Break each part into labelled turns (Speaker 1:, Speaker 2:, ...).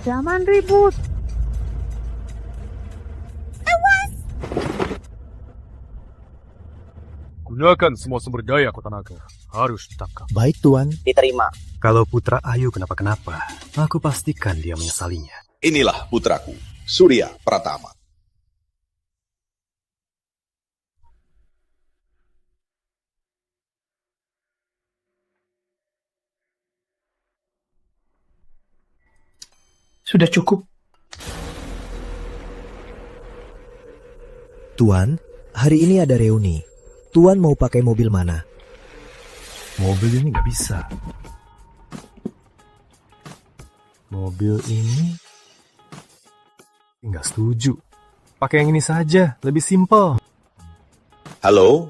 Speaker 1: Jangan ribut.
Speaker 2: Gunakan semua sumber daya Kota Naga. Harus ditangkap.
Speaker 3: Baik, Tuan.
Speaker 4: Diterima.
Speaker 5: Kalau Putra Ayu kenapa-kenapa, aku pastikan dia menyesalinya.
Speaker 6: Inilah putraku, Surya Pratama.
Speaker 7: Sudah cukup.
Speaker 3: Tuan, hari ini ada reuni. Tuan mau pakai mobil mana?
Speaker 5: Mobil ini nggak bisa. Mobil ini nggak setuju. Pakai yang ini saja, lebih simpel.
Speaker 6: Halo?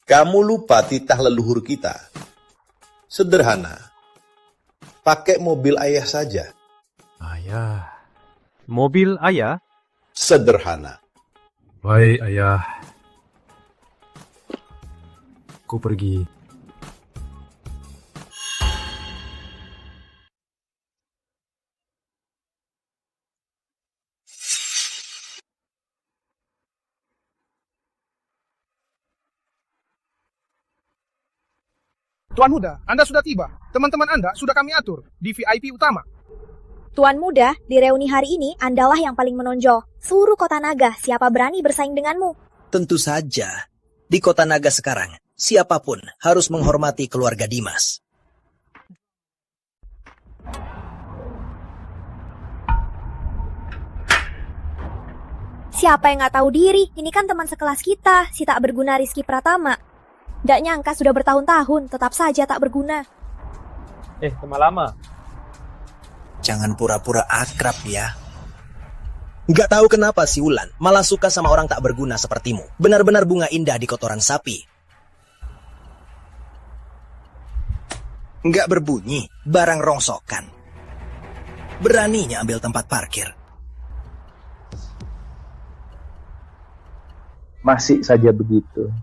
Speaker 6: Kamu lupa titah leluhur kita. Sederhana. Pakai mobil ayah saja.
Speaker 5: Ayah.
Speaker 2: Mobil ayah?
Speaker 6: Sederhana.
Speaker 5: Baik, Ayah. Aku pergi.
Speaker 7: Tuan Muda, Anda sudah tiba. Teman-teman Anda sudah kami atur di VIP utama.
Speaker 8: Tuan Muda, di reuni hari ini Andalah yang paling menonjol. Seluruh Kota Naga, siapa berani bersaing denganmu?
Speaker 4: Tentu saja. Di Kota Naga sekarang, siapapun harus menghormati keluarga Dimas.
Speaker 8: Siapa yang nggak tahu diri? Ini kan teman sekelas kita, si tak berguna Rizky Pratama. Nggak nyangka sudah bertahun-tahun, tetap saja tak berguna.
Speaker 2: Teman lama.
Speaker 4: Jangan pura-pura akrab ya. Nggak tahu kenapa si Wulan malah suka sama orang tak berguna sepertimu. Benar-benar bunga indah di kotoran sapi. Nggak berbunyi, barang rongsokan. Beraninya ambil tempat parkir.
Speaker 9: Masih saja begitu.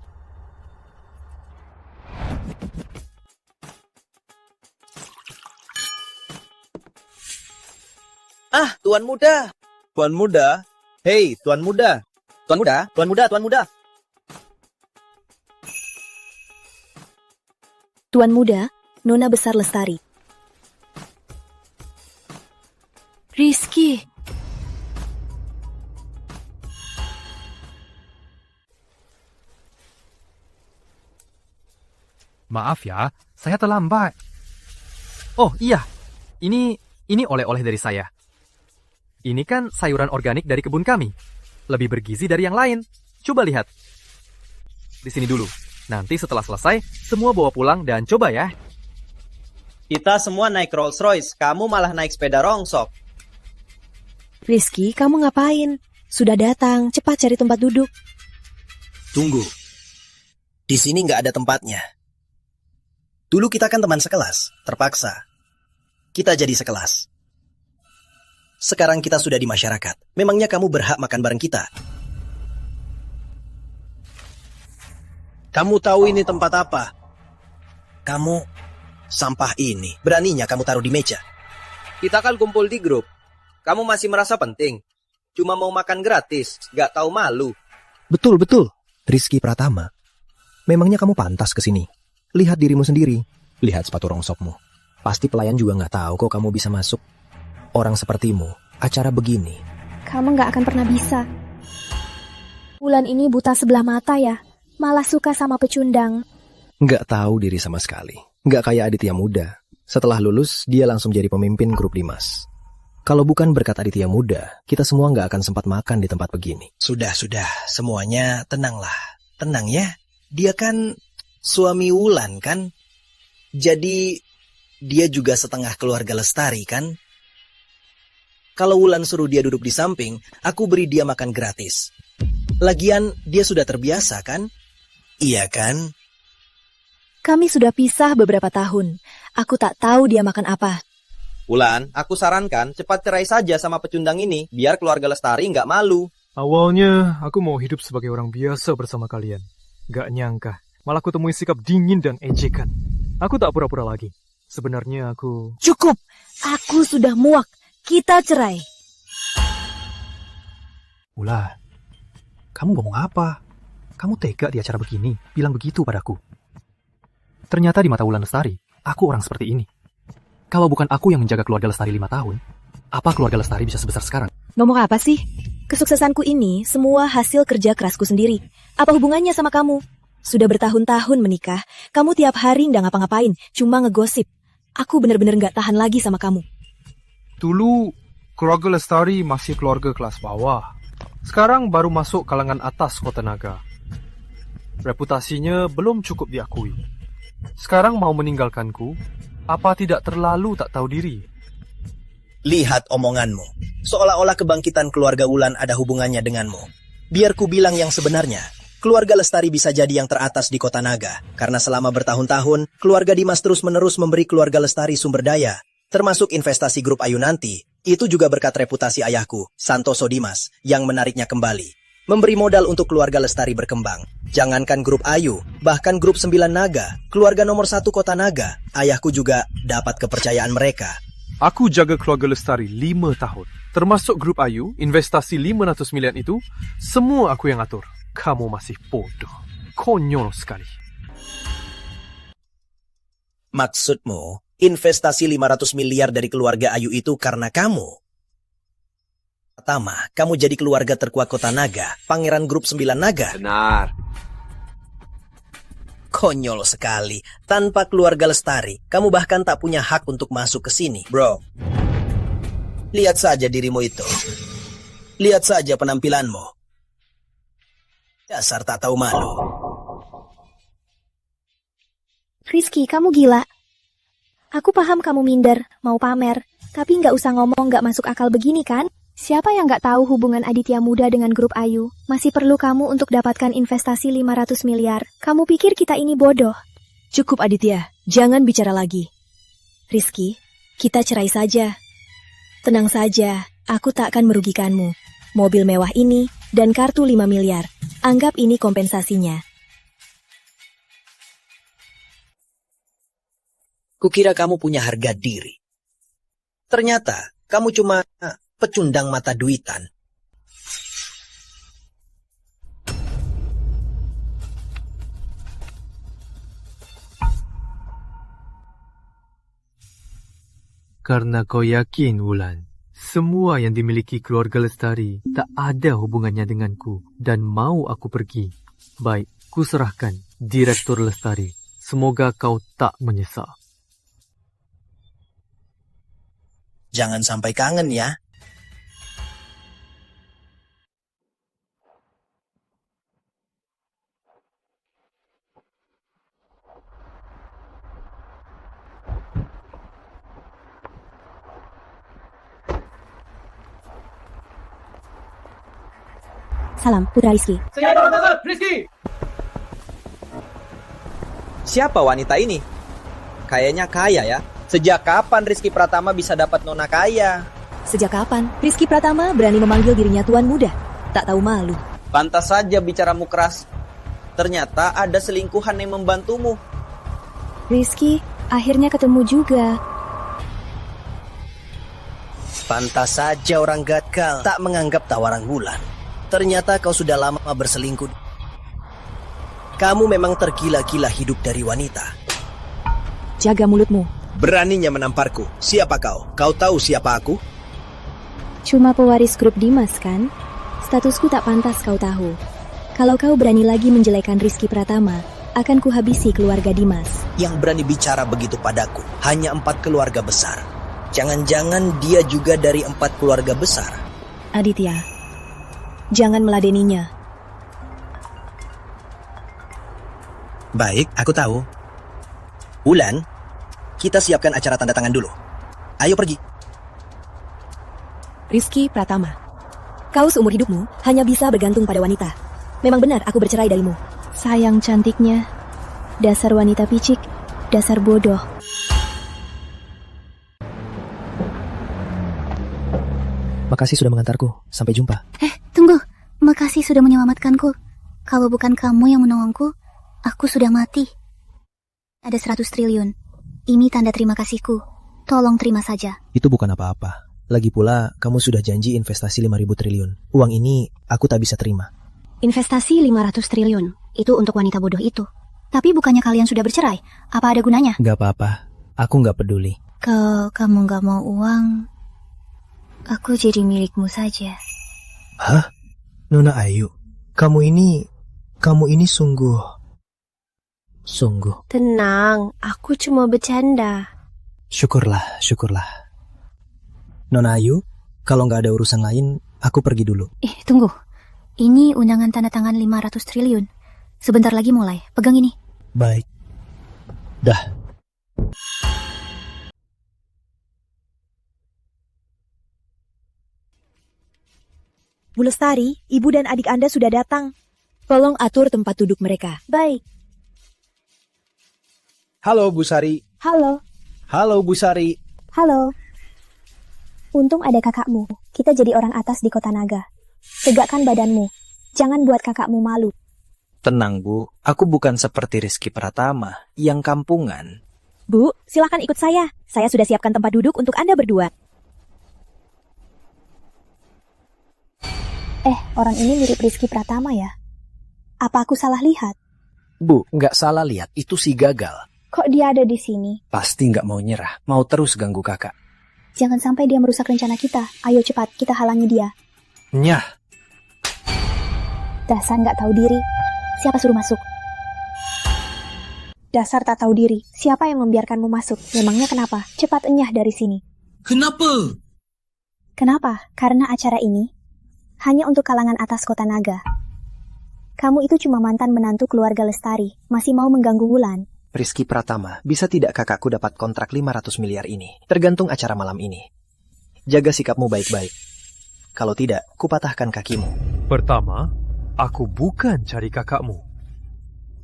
Speaker 4: Ah, Tuan Muda. Tuan Muda. Hei, Tuan Muda. Tuan Muda, Tuan Muda, Tuan Muda.
Speaker 8: Tuan Muda, Nona Besar Lestari.
Speaker 1: Rizky.
Speaker 2: Maaf ya, saya terlambat. Oh iya, ini oleh-oleh dari saya. Ini kan sayuran organik dari kebun kami. Lebih bergizi dari yang lain. Coba lihat. Di sini dulu. Nanti setelah selesai, semua bawa pulang dan coba ya.
Speaker 4: Kita semua naik Rolls Royce, kamu malah naik sepeda rongsok.
Speaker 8: Rizky, kamu ngapain? Sudah datang, cepat cari tempat duduk.
Speaker 4: Tunggu. Di sini nggak ada tempatnya. Dulu kita kan teman sekelas, terpaksa. Kita jadi sekelas. Sekarang kita sudah di masyarakat. Memangnya kamu berhak makan bareng kita? Kamu tahu ini tempat apa? Kamu sampah ini. Beraninya kamu taruh di meja. Kita kan kumpul di grup. Kamu masih merasa penting? Cuma mau makan gratis, gak tahu malu.
Speaker 3: Betul. Rizky Pratama. Memangnya kamu pantas ke sini? Lihat dirimu sendiri. Lihat sepatu rongsokmu. Pasti pelayan juga nggak tahu kok kamu bisa masuk. Orang sepertimu, acara begini.
Speaker 8: Kamu nggak akan pernah bisa. Wulan ini buta sebelah mata ya. Malah suka sama pecundang.
Speaker 3: Nggak tahu diri sama sekali. Nggak kayak Aditya Muda. Setelah lulus, dia langsung jadi pemimpin grup Dimas. Kalau bukan berkat Aditya Muda, kita semua nggak akan sempat makan di tempat begini.
Speaker 4: Sudah. Semuanya tenanglah. Tenang ya. Dia kan suami Wulan kan? Jadi dia juga setengah keluarga Lestari kan? Kalau Wulan suruh dia duduk di samping, aku beri dia makan gratis. Lagian dia sudah terbiasa kan? Iya kan?
Speaker 8: Kami sudah pisah beberapa tahun. Aku tak tahu dia makan apa.
Speaker 4: Wulan, aku sarankan cepat cerai saja sama pecundang ini, biar keluarga Lestari nggak malu.
Speaker 2: Awalnya, aku mau hidup sebagai orang biasa bersama kalian. Gak nyangka, malah aku temui sikap dingin dan ejekan. Aku tak pura-pura lagi. Sebenarnya aku...
Speaker 8: Cukup! Aku sudah muak. Kita cerai.
Speaker 2: Ula, kamu ngomong apa? Kamu tega di acara begini, bilang begitu padaku. Ternyata di mata Wulan Lestari, aku orang seperti ini. Kalau bukan aku yang menjaga keluarga Lestari 5 tahun, apa keluarga Lestari bisa sebesar sekarang?
Speaker 8: Ngomong apa sih? Kesuksesanku ini semua hasil kerja kerasku sendiri. Apa hubungannya sama kamu? Sudah bertahun-tahun menikah, kamu tiap hari nggak ngapa-ngapain, cuma ngegosip. Aku bener-bener nggak tahan lagi sama kamu.
Speaker 7: Dulu, keluarga Lestari masih keluarga kelas bawah. Sekarang baru masuk kalangan atas Kota Naga. Reputasinya belum cukup diakui. Sekarang mau meninggalkanku, apa tidak terlalu tak tahu diri?
Speaker 4: Lihat omonganmu. Seolah-olah kebangkitan keluarga Wulan ada hubungannya denganmu. Biar ku bilang yang sebenarnya. Keluarga Lestari bisa jadi yang teratas di Kota Naga. Karena selama bertahun-tahun, keluarga Dimas terus-menerus memberi keluarga Lestari sumber daya. Termasuk investasi grup Ayu nanti. Itu juga berkat reputasi ayahku, Santoso Dimas, yang menariknya kembali. Memberi modal untuk keluarga Lestari berkembang. Jangankan grup Ayu, bahkan grup 9 Naga, keluarga nomor 1 Kota Naga, ayahku juga dapat kepercayaan mereka.
Speaker 7: Aku jaga keluarga Lestari 5 tahun. Termasuk grup Ayu, investasi 500 miliar itu, semua aku yang atur. Kamu masih bodoh. Konyol sekali.
Speaker 4: Maksudmu, investasi 500 miliar dari keluarga Ayu itu karena kamu? Pertama, kamu jadi keluarga terkuat Kota Naga, pangeran grup 9 Naga.
Speaker 1: Benar.
Speaker 4: Konyol sekali. Tanpa keluarga Lestari, kamu bahkan tak punya hak untuk masuk ke sini. Bro, lihat saja dirimu itu. Lihat saja penampilanmu. Dasar tak tahu malu.
Speaker 8: Rizky, kamu gila. Aku paham kamu minder, mau pamer. Tapi nggak usah ngomong nggak masuk akal begini kan? Siapa yang nggak tahu hubungan Aditya Muda dengan grup Ayu? Masih perlu kamu untuk dapatkan investasi 500 miliar. Kamu pikir kita ini bodoh? Cukup Aditya, jangan bicara lagi. Rizky, kita cerai saja. Tenang saja, aku tak akan merugikanmu. Mobil mewah ini dan kartu 5 miliar. Anggap ini kompensasinya.
Speaker 4: Kukira kamu punya harga diri. Ternyata kamu cuma pecundang mata duitan.
Speaker 2: Karena kau yakin, Wulan, semua yang dimiliki keluarga Lestari tak ada hubungannya denganku dan mau aku pergi. Baik, kuserahkan Direktur Lestari. Semoga kau tak menyesal.
Speaker 4: Jangan sampai kangen ya.
Speaker 8: Salam, Putra Rizky.
Speaker 10: Siapa wanita ini? Kayaknya kaya ya. Sejak kapan Rizky Pratama bisa dapat nona kaya?
Speaker 8: Sejak kapan Rizky Pratama berani memanggil dirinya tuan muda? Tak tahu malu.
Speaker 10: Pantas saja bicaramu keras. Ternyata ada selingkuhan yang membantumu.
Speaker 8: Rizky, akhirnya ketemu juga.
Speaker 4: Pantas saja orang gatkal tak menganggap tawaran Wulan. Ternyata kau sudah lama berselingkuh. Kamu memang tergila-gila hidup dari wanita.
Speaker 8: Jaga mulutmu.
Speaker 4: Beraninya menamparku. Siapa kau? Kau tahu siapa aku?
Speaker 8: Cuma pewaris grup Dimas kan? Statusku tak pantas kau tahu. Kalau kau berani lagi menjelekan Rizky Pratama, akan kuhabisi keluarga Dimas.
Speaker 4: Yang berani bicara begitu padaku hanya 4 keluarga besar. Jangan-jangan dia juga dari 4 keluarga besar.
Speaker 8: Aditya, jangan meladeninya.
Speaker 4: Baik, aku tahu. Wulan, kita siapkan acara tanda tangan dulu. Ayo pergi.
Speaker 8: Rizky Pratama, kau seumur hidupmu hanya bisa bergantung pada wanita. Memang benar aku bercerai darimu. Sayang cantiknya. Dasar wanita picik. Dasar bodoh.
Speaker 3: Makasih sudah mengantarku. Sampai jumpa.
Speaker 11: Tunggu. Makasih sudah menyelamatkanku. Kalau bukan kamu yang menolongku, aku sudah mati. Ada 100 triliun. Ini tanda terima kasihku. Tolong terima saja.
Speaker 3: Itu bukan apa-apa. Lagi pula, kamu sudah janji investasi 5.000 triliun. Uang ini aku tak bisa terima.
Speaker 11: Investasi 500 triliun. Itu untuk wanita bodoh itu. Tapi bukannya kalian sudah bercerai? Apa ada gunanya?
Speaker 3: Gak apa-apa. Aku gak peduli.
Speaker 11: Kalau kamu gak mau uang, aku jadi milikmu saja.
Speaker 3: Hah? Nona Ayu, kamu ini sungguh.
Speaker 8: Tenang, aku cuma bercanda.
Speaker 3: Syukurlah. Nona Ayu, kalau nggak ada urusan lain, aku pergi dulu.
Speaker 11: Tunggu. Ini undangan tanda tangan 500 triliun. Sebentar lagi mulai. Pegang ini.
Speaker 3: Baik. Dah.
Speaker 1: Bu Lestari, ibu dan adik Anda sudah datang. Tolong atur tempat duduk mereka.
Speaker 8: Baik.
Speaker 3: Halo, Bu Sari.
Speaker 8: Halo.
Speaker 3: Halo, Bu Sari.
Speaker 8: Halo. Untung ada kakakmu. Kita jadi orang atas di Kota Naga. Tegakkan badanmu. Jangan buat kakakmu malu.
Speaker 4: Tenang, Bu. Aku bukan seperti Rizky Pratama yang kampungan.
Speaker 1: Bu, silakan ikut saya. Saya sudah siapkan tempat duduk untuk Anda berdua.
Speaker 8: Orang ini mirip Rizky Pratama ya? Apa aku salah lihat?
Speaker 4: Bu, nggak salah lihat. Itu si gagal.
Speaker 8: Kok dia ada di sini?
Speaker 4: Pasti nggak mau nyerah. Mau terus ganggu kakak.
Speaker 8: Jangan sampai dia merusak rencana kita. Ayo cepat, kita halangi dia.
Speaker 4: Nyah.
Speaker 8: Dasar nggak tahu diri. Siapa suruh masuk? Dasar tak tahu diri. Siapa yang membiarkanmu masuk? Memangnya kenapa? Cepat enyah dari sini.
Speaker 4: Kenapa?
Speaker 8: Kenapa? Karena acara ini hanya untuk kalangan atas Kota Naga. Kamu itu cuma mantan menantu keluarga Lestari. Masih mau mengganggu Wulan.
Speaker 3: Rizky Pratama, bisa tidak kakakku dapat kontrak 500 miliar ini? Tergantung acara malam ini. Jaga sikapmu baik-baik. Kalau tidak, kupatahkan kakimu.
Speaker 7: Pertama, aku bukan cari kakakmu.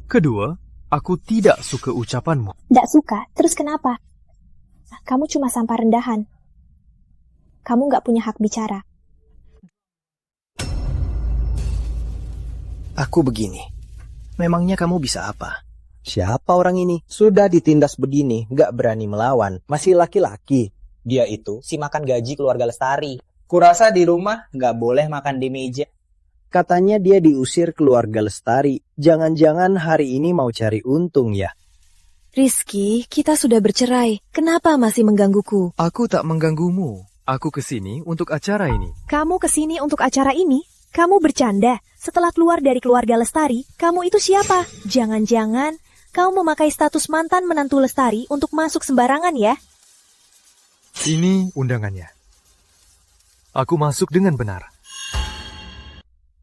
Speaker 7: Kedua, aku tidak suka ucapanmu.
Speaker 8: Tidak suka? Terus kenapa? Kamu cuma sampah rendahan. Kamu nggak punya hak bicara.
Speaker 3: Aku begini. Memangnya kamu bisa apa?
Speaker 4: Siapa orang ini? Sudah ditindas begini, nggak berani melawan. Masih laki-laki. Dia itu si makan gaji keluarga Lestari. Kurasa di rumah nggak boleh makan di meja. Katanya dia diusir keluarga Lestari. Jangan-jangan hari ini mau cari untung ya.
Speaker 1: Rizky, kita sudah bercerai. Kenapa masih menggangguku?
Speaker 2: Aku tak mengganggumu. Aku kesini untuk acara ini.
Speaker 1: Kamu kesini untuk acara ini? Kamu bercanda. Setelah keluar dari keluarga Lestari, kamu itu siapa? Jangan-jangan kamu memakai status mantan menantu Lestari untuk masuk sembarangan ya?
Speaker 2: Ini undangannya. Aku masuk dengan benar.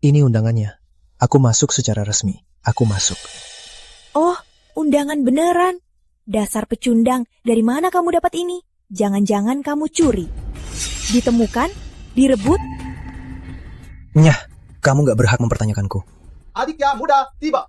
Speaker 3: Ini undangannya. Aku masuk secara resmi. Aku masuk.
Speaker 1: Oh, undangan beneran. Dasar pecundang, dari mana kamu dapat ini? Jangan-jangan kamu curi. Ditemukan? Direbut?
Speaker 3: Nyah, kamu gak berhak mempertanyakanku.
Speaker 6: Aditya Muda tiba.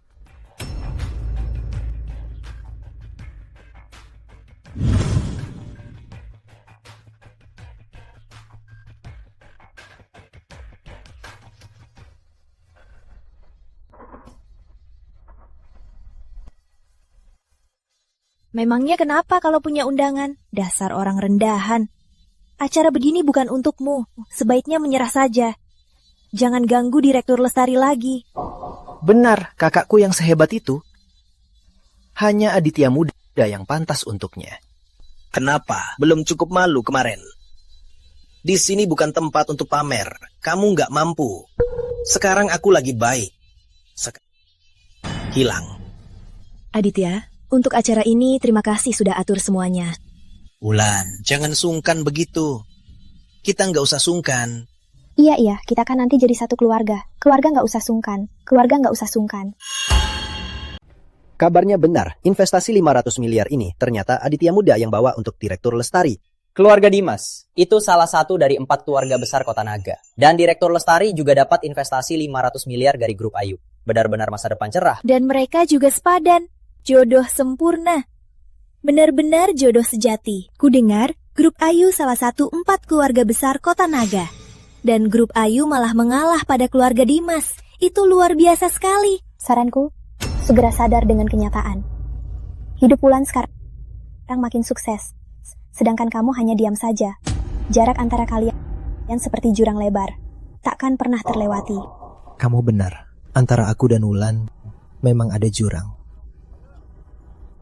Speaker 1: Memangnya kenapa kalau punya undangan? Dasar orang rendahan. Acara begini bukan untukmu. Sebaiknya menyerah saja. Jangan ganggu Direktur Lestari lagi.
Speaker 3: Benar, kakakku yang sehebat itu. Hanya Aditya Muda yang pantas untuknya.
Speaker 4: Kenapa? Belum cukup malu kemarin. Di sini bukan tempat untuk pamer. Kamu nggak mampu. Sekarang aku lagi baik. Hilang.
Speaker 1: Aditya, untuk acara ini terima kasih sudah atur semuanya.
Speaker 4: Wulan, jangan sungkan begitu. Kita nggak usah sungkan.
Speaker 8: Iya, kita kan nanti jadi satu keluarga. Keluarga nggak usah sungkan. Keluarga nggak usah sungkan.
Speaker 3: Kabarnya benar, investasi 500 miliar ini ternyata Aditya Muda yang bawa untuk Direktur Lestari.
Speaker 10: Keluarga Dimas, itu salah satu dari 4 keluarga besar Kota Naga. Dan Direktur Lestari juga dapat investasi 500 miliar dari Grup Ayu. Benar-benar masa depan cerah.
Speaker 1: Dan mereka juga sepadan. Jodoh sempurna. Benar-benar jodoh sejati. Kudengar, Grup Ayu salah satu 4 keluarga besar Kota Naga. Dan Grup Ayu malah mengalah pada keluarga Dimas. Itu luar biasa sekali.
Speaker 8: Saranku, segera sadar dengan kenyataan. Hidup Wulan sekarang makin sukses. Sedangkan kamu hanya diam saja. Jarak antara kalian seperti jurang lebar. Takkan pernah terlewati.
Speaker 3: Kamu benar. Antara aku dan Wulan memang ada jurang.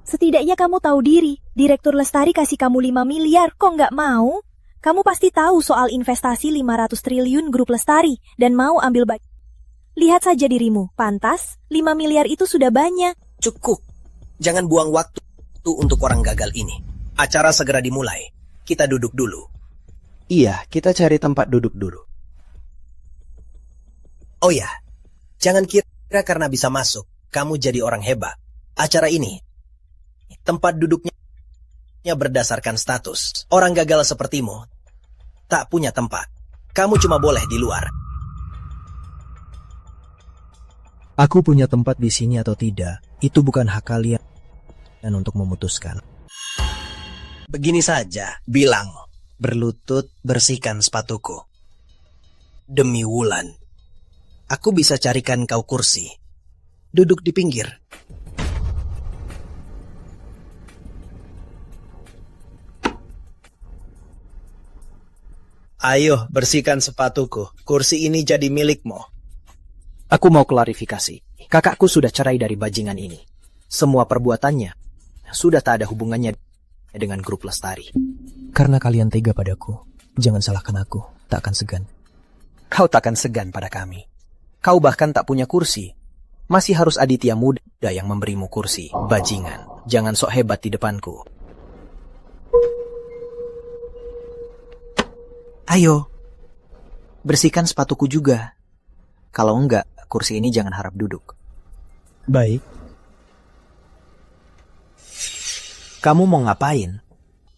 Speaker 1: Setidaknya kamu tahu diri. Direktur Lestari kasih kamu 5 miliar, kok nggak mau? Kamu pasti tahu soal investasi 500 triliun grup Lestari dan mau ambil bagian. Lihat saja dirimu, pantas 5 miliar itu sudah banyak.
Speaker 4: Cukup. Jangan buang waktu untuk orang gagal ini. Acara segera dimulai. Kita duduk dulu.
Speaker 3: Iya, kita cari tempat duduk dulu.
Speaker 4: Oh ya, jangan kira karena bisa masuk, kamu jadi orang hebat. Acara ini, tempat duduknya berdasarkan status. Orang gagal sepertimu tak punya tempat. Kamu cuma boleh di luar.
Speaker 3: Aku punya tempat di sini atau tidak, itu bukan hak kalian dan untuk memutuskan.
Speaker 4: Begini saja, bilang, berlutut bersihkan sepatuku. Demi Wulan, aku bisa carikan kau kursi. Duduk di pinggir. Ayo, bersihkan sepatuku. Kursi ini jadi milikmu.
Speaker 3: Aku mau klarifikasi. Kakakku sudah cerai dari bajingan ini. Semua perbuatannya sudah tak ada hubungannya dengan grup Lestari. Karena kalian tega padaku, jangan salahkan aku, tak akan segan. Kau takkan segan pada kami. Kau bahkan tak punya kursi. Masih harus Aditya Muda yang memberimu kursi. Bajingan, jangan sok hebat di depanku. Ayo, bersihkan sepatuku juga. Kalau enggak, kursi ini jangan harap duduk. Baik. Kamu mau ngapain?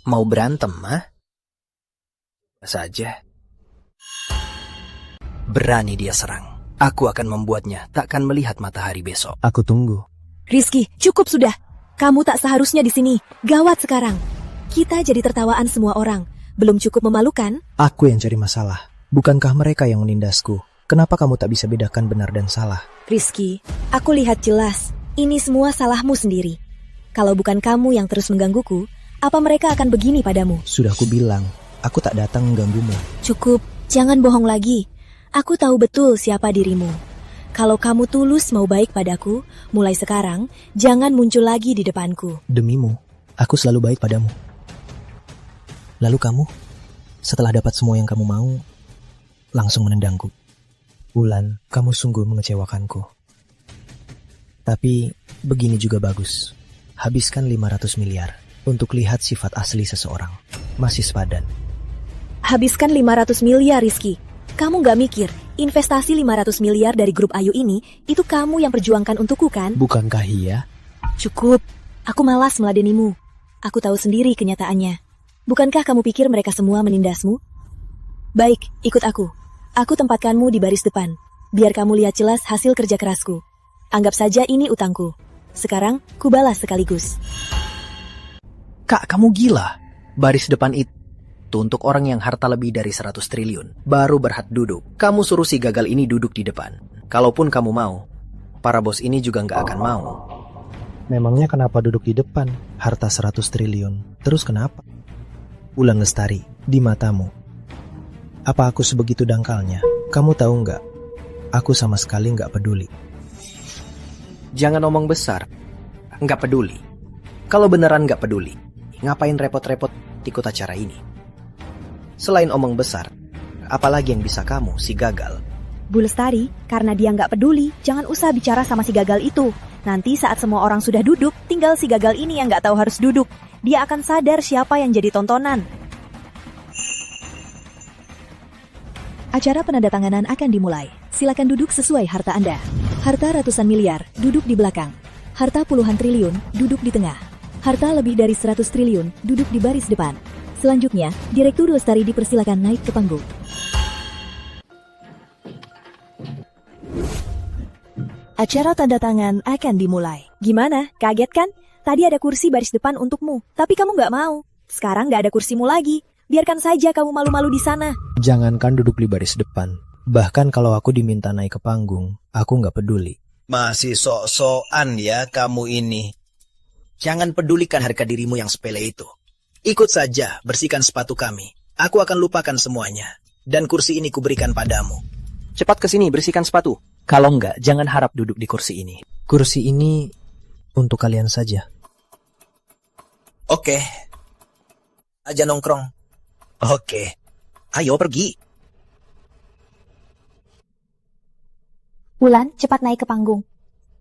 Speaker 3: Mau berantem, mah? Saja. Berani dia serang. Aku akan membuatnya takkan melihat matahari besok. Aku tunggu.
Speaker 1: Rizky, cukup sudah. Kamu tak seharusnya di sini. Gawat sekarang. Kita jadi tertawaan semua orang. Belum cukup memalukan?
Speaker 3: Aku yang cari masalah. Bukankah mereka yang menindasku? Kenapa kamu tak bisa bedakan benar dan salah?
Speaker 1: Rizky, aku lihat jelas. Ini semua salahmu sendiri. Kalau bukan kamu yang terus menggangguku, apa mereka akan begini padamu?
Speaker 3: Sudah aku bilang, aku tak datang mengganggumu.
Speaker 1: Cukup, jangan bohong lagi. Aku tahu betul siapa dirimu. Kalau kamu tulus mau baik padaku, mulai sekarang, jangan muncul lagi di depanku.
Speaker 3: Demimu, aku selalu baik padamu. Lalu kamu, setelah dapat semua yang kamu mau, langsung menendangku. Wulan, kamu sungguh mengecewakanku. Tapi, begini juga bagus. Habiskan 500 miliar untuk lihat sifat asli seseorang. Masih sepadan.
Speaker 1: Habiskan 500 miliar, Rizky. Kamu gak mikir, investasi 500 miliar dari grup Ayu ini, itu kamu yang perjuangkan untukku kan?
Speaker 3: Bukankah iya?
Speaker 1: Cukup, aku malas meladenimu. Aku tahu sendiri kenyataannya. Bukankah kamu pikir mereka semua menindasmu? Baik, ikut aku. Aku tempatkanmu di baris depan. Biar kamu lihat jelas hasil kerja kerasku. Anggap saja ini utangku. Sekarang, kubalas sekaligus.
Speaker 3: Kak, kamu gila. Baris depan itu untuk orang yang harta lebih dari 100 triliun. Baru berhak duduk. Kamu suruh si gagal ini duduk di depan. Kalaupun kamu mau, para bos ini juga nggak akan mau. Memangnya kenapa duduk di depan? Harta 100 triliun. Terus kenapa? Wulan Lestari, di matamu, apa aku sebegitu dangkalnya? Kamu tahu nggak? Aku sama sekali nggak peduli. Jangan omong besar. Nggak peduli. Kalau beneran nggak peduli, ngapain repot-repot ikut acara ini? Selain omong besar, apalagi yang bisa kamu, si gagal?
Speaker 1: Bu Lestari, karena dia nggak peduli, jangan usah bicara sama si gagal itu. Nanti saat semua orang sudah duduk, tinggal si gagal ini yang nggak tahu harus duduk. Dia akan sadar siapa yang jadi tontonan. Acara penandatanganan akan dimulai. Silakan duduk sesuai harta Anda. Harta ratusan miliar, duduk di belakang. Harta puluhan triliun, duduk di tengah. Harta lebih dari 100 triliun, duduk di baris depan. Selanjutnya, Direktur Lestari dipersilakan naik ke panggung. Acara tanda tangan akan dimulai. Gimana? Kaget kan? Tadi ada kursi baris depan untukmu, tapi kamu nggak mau. Sekarang nggak ada kursimu lagi. Biarkan saja kamu malu-malu di sana.
Speaker 3: Jangankan duduk di baris depan. Bahkan kalau aku diminta naik ke panggung, aku nggak peduli.
Speaker 4: Masih sok-sokan ya kamu ini. Jangan pedulikan harga dirimu yang sepele itu. Ikut saja, bersihkan sepatu kami. aku akan lupakan semuanya. Dan kursi ini kuberikan padamu.
Speaker 3: Cepat ke sini, bersihkan sepatu.
Speaker 4: Kalau enggak, jangan harap duduk di kursi ini.
Speaker 3: Kursi ini untuk kalian saja.
Speaker 4: Oke. Aja nongkrong. Oke. Ayo pergi.
Speaker 8: Wulan, cepat naik ke panggung.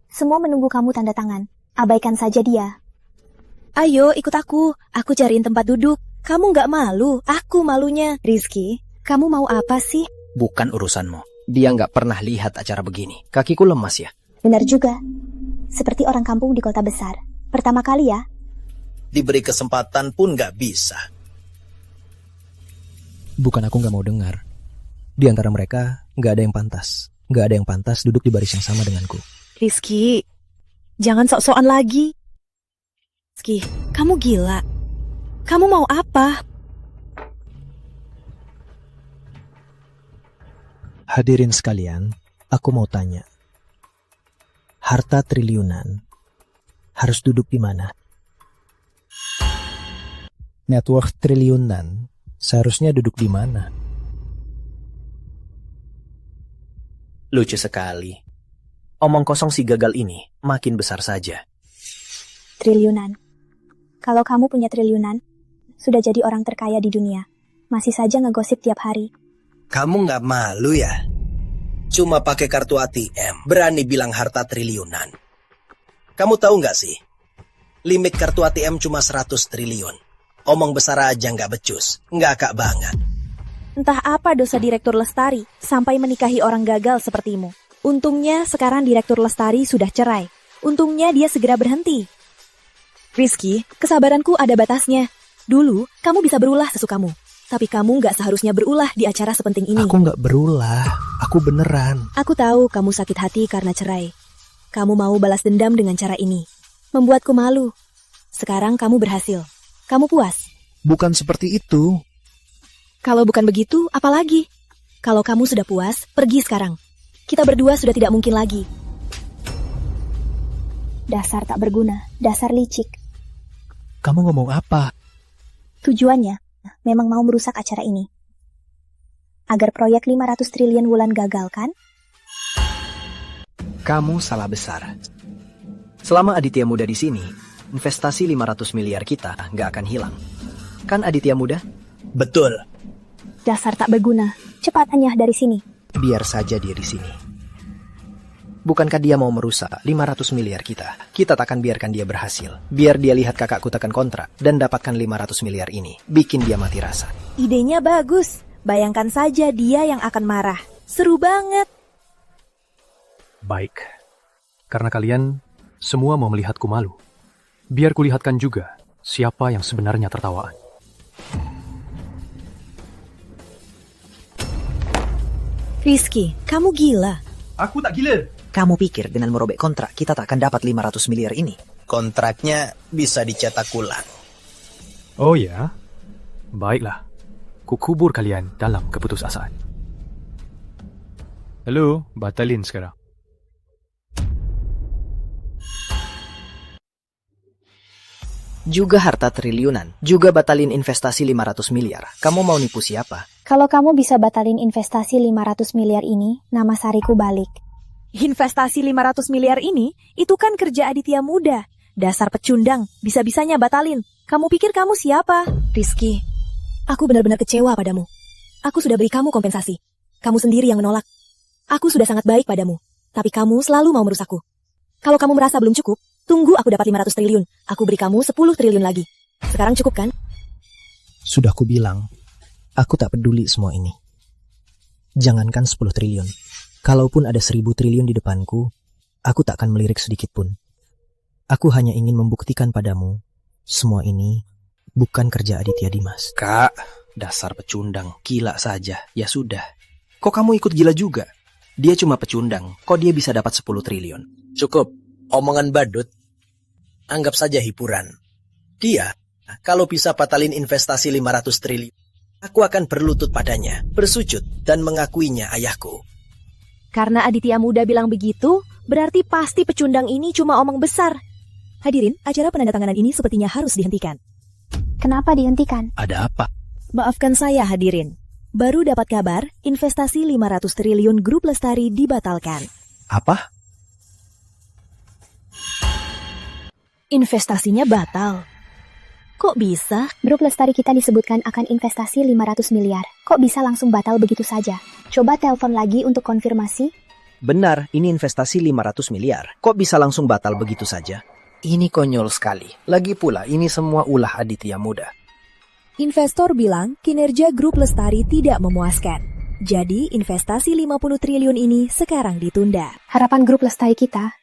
Speaker 8: Semua menunggu kamu tanda tangan. Abaikan saja dia.
Speaker 1: Ayo, ikut aku. Aku cariin tempat duduk. Kamu nggak malu? Aku malunya. Rizky, kamu mau apa sih?
Speaker 3: Bukan urusanmu. Dia nggak pernah lihat acara begini. Kakiku lemas ya.
Speaker 8: Benar juga. Seperti orang kampung di kota besar. Pertama kali ya.
Speaker 4: Diberi kesempatan pun nggak bisa.
Speaker 3: Bukan aku nggak mau dengar. Di antara mereka nggak ada yang pantas. Nggak ada yang pantas duduk di baris yang sama denganku.
Speaker 1: Rizky, jangan sok-sokan lagi. Rizky, kamu gila. Kamu mau apa?
Speaker 3: Hadirin sekalian, aku mau tanya. Harta triliunan harus duduk di mana? Net worth triliunan seharusnya duduk di mana?
Speaker 4: Lucu sekali. Omong kosong si gagal ini makin besar saja.
Speaker 8: Triliunan. Kalau kamu punya triliunan, sudah jadi orang terkaya di dunia. Masih saja ngegosip tiap hari.
Speaker 4: Kamu nggak malu ya? Cuma pakai kartu ATM, berani bilang harta triliunan. Kamu tahu nggak sih? Limit kartu ATM cuma 100 triliun. Omong besar aja nggak becus, nggak banget.
Speaker 1: Entah apa dosa Direktur Lestari sampai menikahi orang gagal sepertimu. Untungnya sekarang Direktur Lestari sudah cerai. Untungnya dia segera berhenti. Rizky, kesabaranku ada batasnya. Dulu, kamu bisa berulah sesukamu. Tapi kamu nggak seharusnya berulah di acara sepenting ini.
Speaker 3: Aku nggak berulah, aku beneran.
Speaker 1: Aku tahu kamu sakit hati karena cerai. Kamu mau balas dendam dengan cara ini. Membuatku malu. Sekarang kamu berhasil. Kamu puas?
Speaker 3: Bukan seperti itu.
Speaker 1: Kalau bukan begitu, apa lagi? Kalau kamu sudah puas, pergi sekarang. Kita berdua sudah tidak mungkin lagi.
Speaker 8: Dasar tak berguna, dasar licik.
Speaker 3: Kamu ngomong apa?
Speaker 8: Tujuannya memang mau merusak acara ini. Agar proyek 500 triliun Wulan gagal, kan?
Speaker 3: Kamu salah besar. Selama Aditya Muda di sini, investasi 500 miliar kita nggak akan hilang. Kan Aditya Muda?
Speaker 4: Betul.
Speaker 8: Dasar tak berguna. Cepat hanyah dari sini.
Speaker 3: Biar saja dia di sini. Bukankah dia mau merusak 500 miliar kita? Kita tak akan biarkan dia berhasil. Biar dia lihat kakakku tekan kontrak dan dapatkan 500 miliar ini. Bikin dia mati rasa.
Speaker 1: Idenya bagus. Bayangkan saja dia yang akan marah. Seru banget.
Speaker 2: Baik. Karena kalian semua mau melihatku malu. Biar kulihatkan juga siapa yang sebenarnya tertawaan.
Speaker 1: Rizky, kamu gila.
Speaker 6: Aku tak gila.
Speaker 4: Kamu pikir dengan merobek kontrak kita tak akan dapat 500 miliar ini? Kontraknya bisa dicetak ulang.
Speaker 2: Oh ya? Baiklah. Kukubur kalian dalam keputusasaan. Halo, batalin sekarang.
Speaker 3: Juga harta triliunan. Juga batalin investasi 500 miliar. Kamu mau nipu siapa?
Speaker 8: Kalau kamu bisa batalin investasi 500 miliar ini, nama Sariku balik.
Speaker 1: Investasi 500 miliar ini, itu kan kerja Aditya Muda. Dasar pecundang, bisa-bisanya batalin. Kamu pikir kamu siapa? Rizky, aku benar-benar kecewa padamu. Aku sudah beri kamu kompensasi. Kamu sendiri yang menolak. Aku sudah sangat baik padamu. Tapi kamu selalu mau merusakku. Kalau kamu merasa belum cukup, tunggu aku dapat 500 triliun. Aku beri kamu 10 triliun lagi. Sekarang cukup kan?
Speaker 3: Sudah ku bilang, aku tak peduli semua ini. Jangankan 10 triliun. Kalaupun ada 1000 triliun di depanku, aku tak akan melirik sedikit pun. Aku hanya ingin membuktikan padamu, semua ini bukan kerja Aditya Dimas.
Speaker 4: Kak, dasar pecundang, gila saja. Ya sudah. Kok kamu ikut gila juga? Dia cuma pecundang, kok dia bisa dapat 10 triliun? Cukup, omongan badut. Anggap saja hiburan. Dia, kalau bisa batalin investasi 500 triliun, aku akan berlutut padanya, bersujud dan mengakuinya ayahku.
Speaker 1: Karena Aditya Muda bilang begitu, berarti pasti pecundang ini cuma omong besar. Hadirin, acara penandatanganan ini sepertinya harus dihentikan.
Speaker 8: Kenapa dihentikan?
Speaker 3: Ada apa?
Speaker 1: Maafkan saya hadirin. Baru dapat kabar, investasi 500 triliun Grup Lestari dibatalkan.
Speaker 3: Apa?
Speaker 1: Investasinya batal. Kok bisa?
Speaker 8: Grup Lestari kita disebutkan akan investasi 500 miliar. Kok bisa langsung batal begitu saja? Coba telepon lagi untuk konfirmasi.
Speaker 3: Benar, ini investasi 500 miliar. Kok bisa langsung batal begitu saja? Ini konyol sekali. Lagi pula, ini semua ulah Aditya Muda.
Speaker 1: Investor bilang kinerja Grup Lestari tidak memuaskan. Jadi investasi 50 triliun ini sekarang ditunda.
Speaker 8: Harapan Grup Lestari kita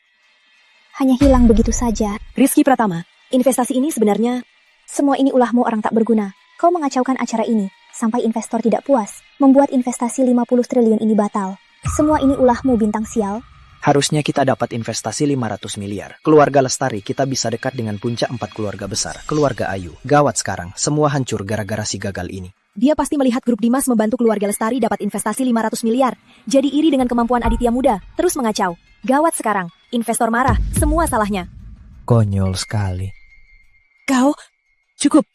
Speaker 8: hanya hilang begitu saja.
Speaker 1: Rizky Pratama, investasi ini sebenarnya...
Speaker 8: Semua ini ulahmu orang tak berguna. Kau mengacaukan acara ini sampai investor tidak puas, membuat investasi 50 triliun ini batal. Semua ini ulahmu, bintang sial.
Speaker 3: Harusnya kita dapat investasi 500 miliar. Keluarga Lestari, kita bisa dekat dengan puncak 4 keluarga besar. Keluarga Ayu. Gawat sekarang, semua hancur gara-gara si gagal ini.
Speaker 1: Dia pasti melihat grup Dimas membantu keluarga Lestari dapat investasi 500 miliar. Jadi iri dengan kemampuan Aditya Muda, terus mengacau. Gawat sekarang, investor marah, semua salahnya.
Speaker 3: Konyol sekali.
Speaker 1: Kau, cukup.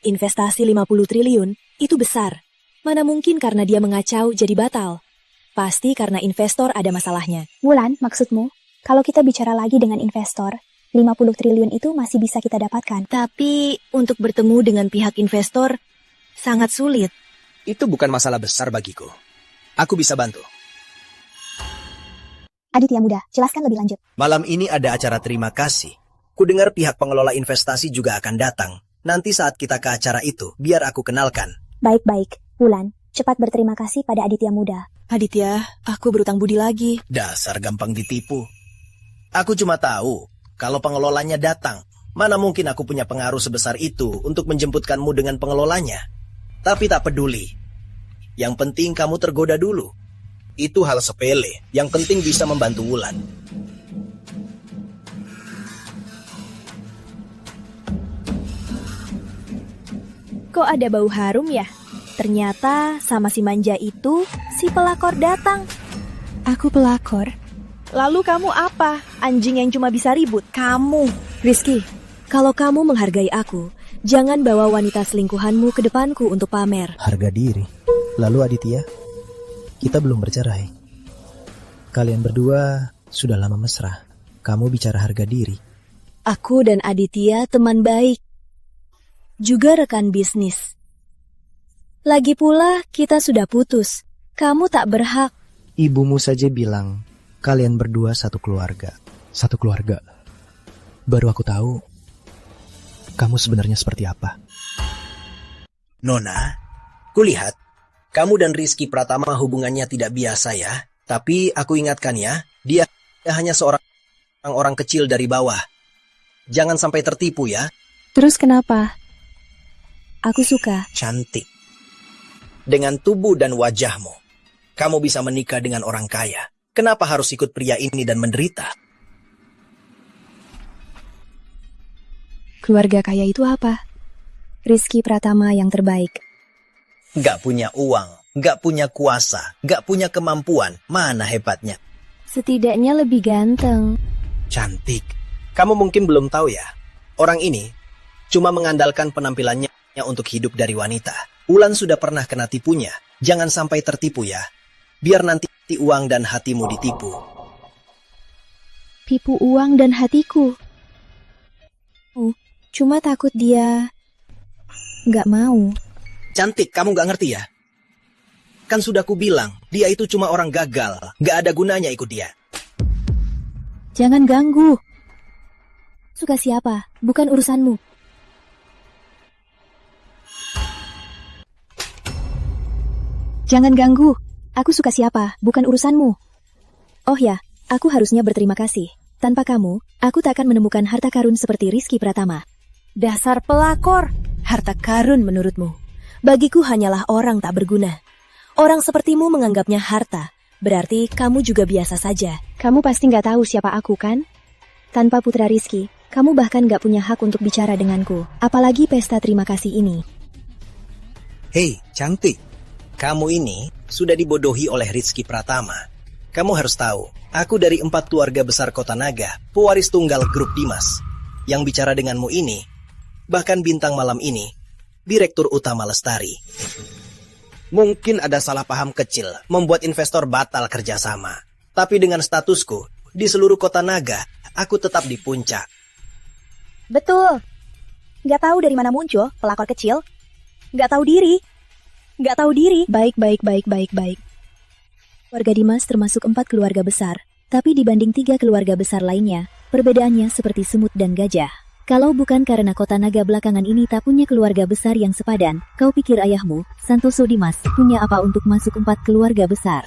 Speaker 1: Investasi 50 triliun, itu besar. Mana mungkin karena dia mengacau jadi batal. Pasti karena investor ada masalahnya.
Speaker 8: Wulan, maksudmu? Kalau kita bicara lagi dengan investor, 50 triliun itu masih bisa kita dapatkan.
Speaker 1: Tapi untuk bertemu dengan pihak investor, sangat sulit.
Speaker 4: Itu bukan masalah besar bagiku. Aku bisa bantu.
Speaker 8: Aditya Muda, jelaskan lebih lanjut.
Speaker 4: Malam ini ada acara terima kasih. Kudengar pihak pengelola investasi juga akan datang. Nanti saat kita ke acara itu, biar aku kenalkan.
Speaker 8: Baik-baik, Wulan, cepat berterima kasih pada Aditya Muda.
Speaker 1: Aditya, aku berutang budi lagi.
Speaker 4: Dasar gampang ditipu. Aku cuma tahu, kalau pengelolanya datang, mana mungkin aku punya pengaruh sebesar itu untuk menjemputkanmu dengan pengelolanya. Tapi tak peduli. Yang penting kamu tergoda dulu. Itu hal sepele, yang penting bisa membantu Wulan.
Speaker 1: Kok ada bau harum ya? Ternyata sama si manja itu, si pelakor datang.
Speaker 8: Aku pelakor?
Speaker 1: Lalu kamu apa? Anjing yang cuma bisa ribut? Kamu. Rizky, kalau kamu menghargai aku, jangan bawa wanita selingkuhanmu ke depanku untuk pamer.
Speaker 3: Harga diri. Lalu Aditya, kita belum bercerai. Kalian berdua sudah lama mesra. Kamu bicara harga diri.
Speaker 1: Aku dan Aditya teman baik. Juga rekan bisnis. Lagi pula kita sudah putus. Kamu tak berhak.
Speaker 3: Ibumu saja bilang, kalian berdua satu keluarga. Satu keluarga. Baru aku tahu, kamu sebenarnya seperti apa.
Speaker 4: Nona, kulihat, kamu dan Rizky Pratama hubungannya tidak biasa ya. Tapi aku ingatkan ya, dia hanya seorang orang kecil dari bawah. Jangan sampai tertipu ya.
Speaker 8: Terus kenapa? Aku suka.
Speaker 4: Cantik. Dengan tubuh dan wajahmu, kamu bisa menikah dengan orang kaya. Kenapa harus ikut pria ini dan menderita?
Speaker 8: Keluarga kaya itu apa? Rizky Pratama yang terbaik.
Speaker 4: Gak punya uang, gak punya kuasa, gak punya kemampuan. Mana hebatnya?
Speaker 8: Setidaknya lebih ganteng.
Speaker 4: Cantik. Kamu mungkin belum tahu ya. Orang ini cuma mengandalkan penampilannya untuk hidup dari wanita. Wulan sudah pernah kena tipunya. Jangan sampai tertipu ya. Biar nanti uang dan hatimu ditipu.
Speaker 8: Tipu uang dan hatiku. Cuma takut dia nggak mau.
Speaker 4: Cantik, kamu nggak ngerti ya? Kan sudah ku bilang, dia itu cuma orang gagal. Nggak ada gunanya ikut dia.
Speaker 8: Jangan ganggu. Suka siapa? Bukan urusanmu. Jangan ganggu. Aku suka siapa, bukan urusanmu. Oh ya, aku harusnya berterima kasih. Tanpa kamu, aku tak akan menemukan harta karun seperti Rizky Pratama.
Speaker 1: Dasar pelakor. Harta karun menurutmu. Bagiku hanyalah orang tak berguna. Orang sepertimu menganggapnya harta. Berarti kamu juga biasa saja.
Speaker 8: Kamu pasti nggak tahu siapa aku kan? Tanpa putra Rizky, kamu bahkan nggak punya hak untuk bicara denganku. Apalagi pesta terima kasih ini.
Speaker 4: Hei, cantik. Kamu ini sudah dibodohi oleh Rizky Pratama. Kamu harus tahu, aku dari 4 keluarga besar Kota Naga, pewaris tunggal grup Dimas. Yang bicara denganmu ini, bahkan bintang malam ini, Direktur Utama Lestari. Mungkin ada salah paham kecil membuat investor batal kerjasama. Tapi dengan statusku, di seluruh kota naga, aku tetap di puncak.
Speaker 1: Betul. Nggak tahu dari mana muncul pelakor kecil. Nggak tahu diri. Baik. Keluarga Dimas termasuk 4 keluarga besar. Tapi dibanding 3 keluarga besar lainnya, perbedaannya seperti semut dan gajah. Kalau bukan karena kota naga belakangan ini tak punya keluarga besar yang sepadan, kau pikir ayahmu, Santoso Dimas, punya apa untuk masuk 4 keluarga besar?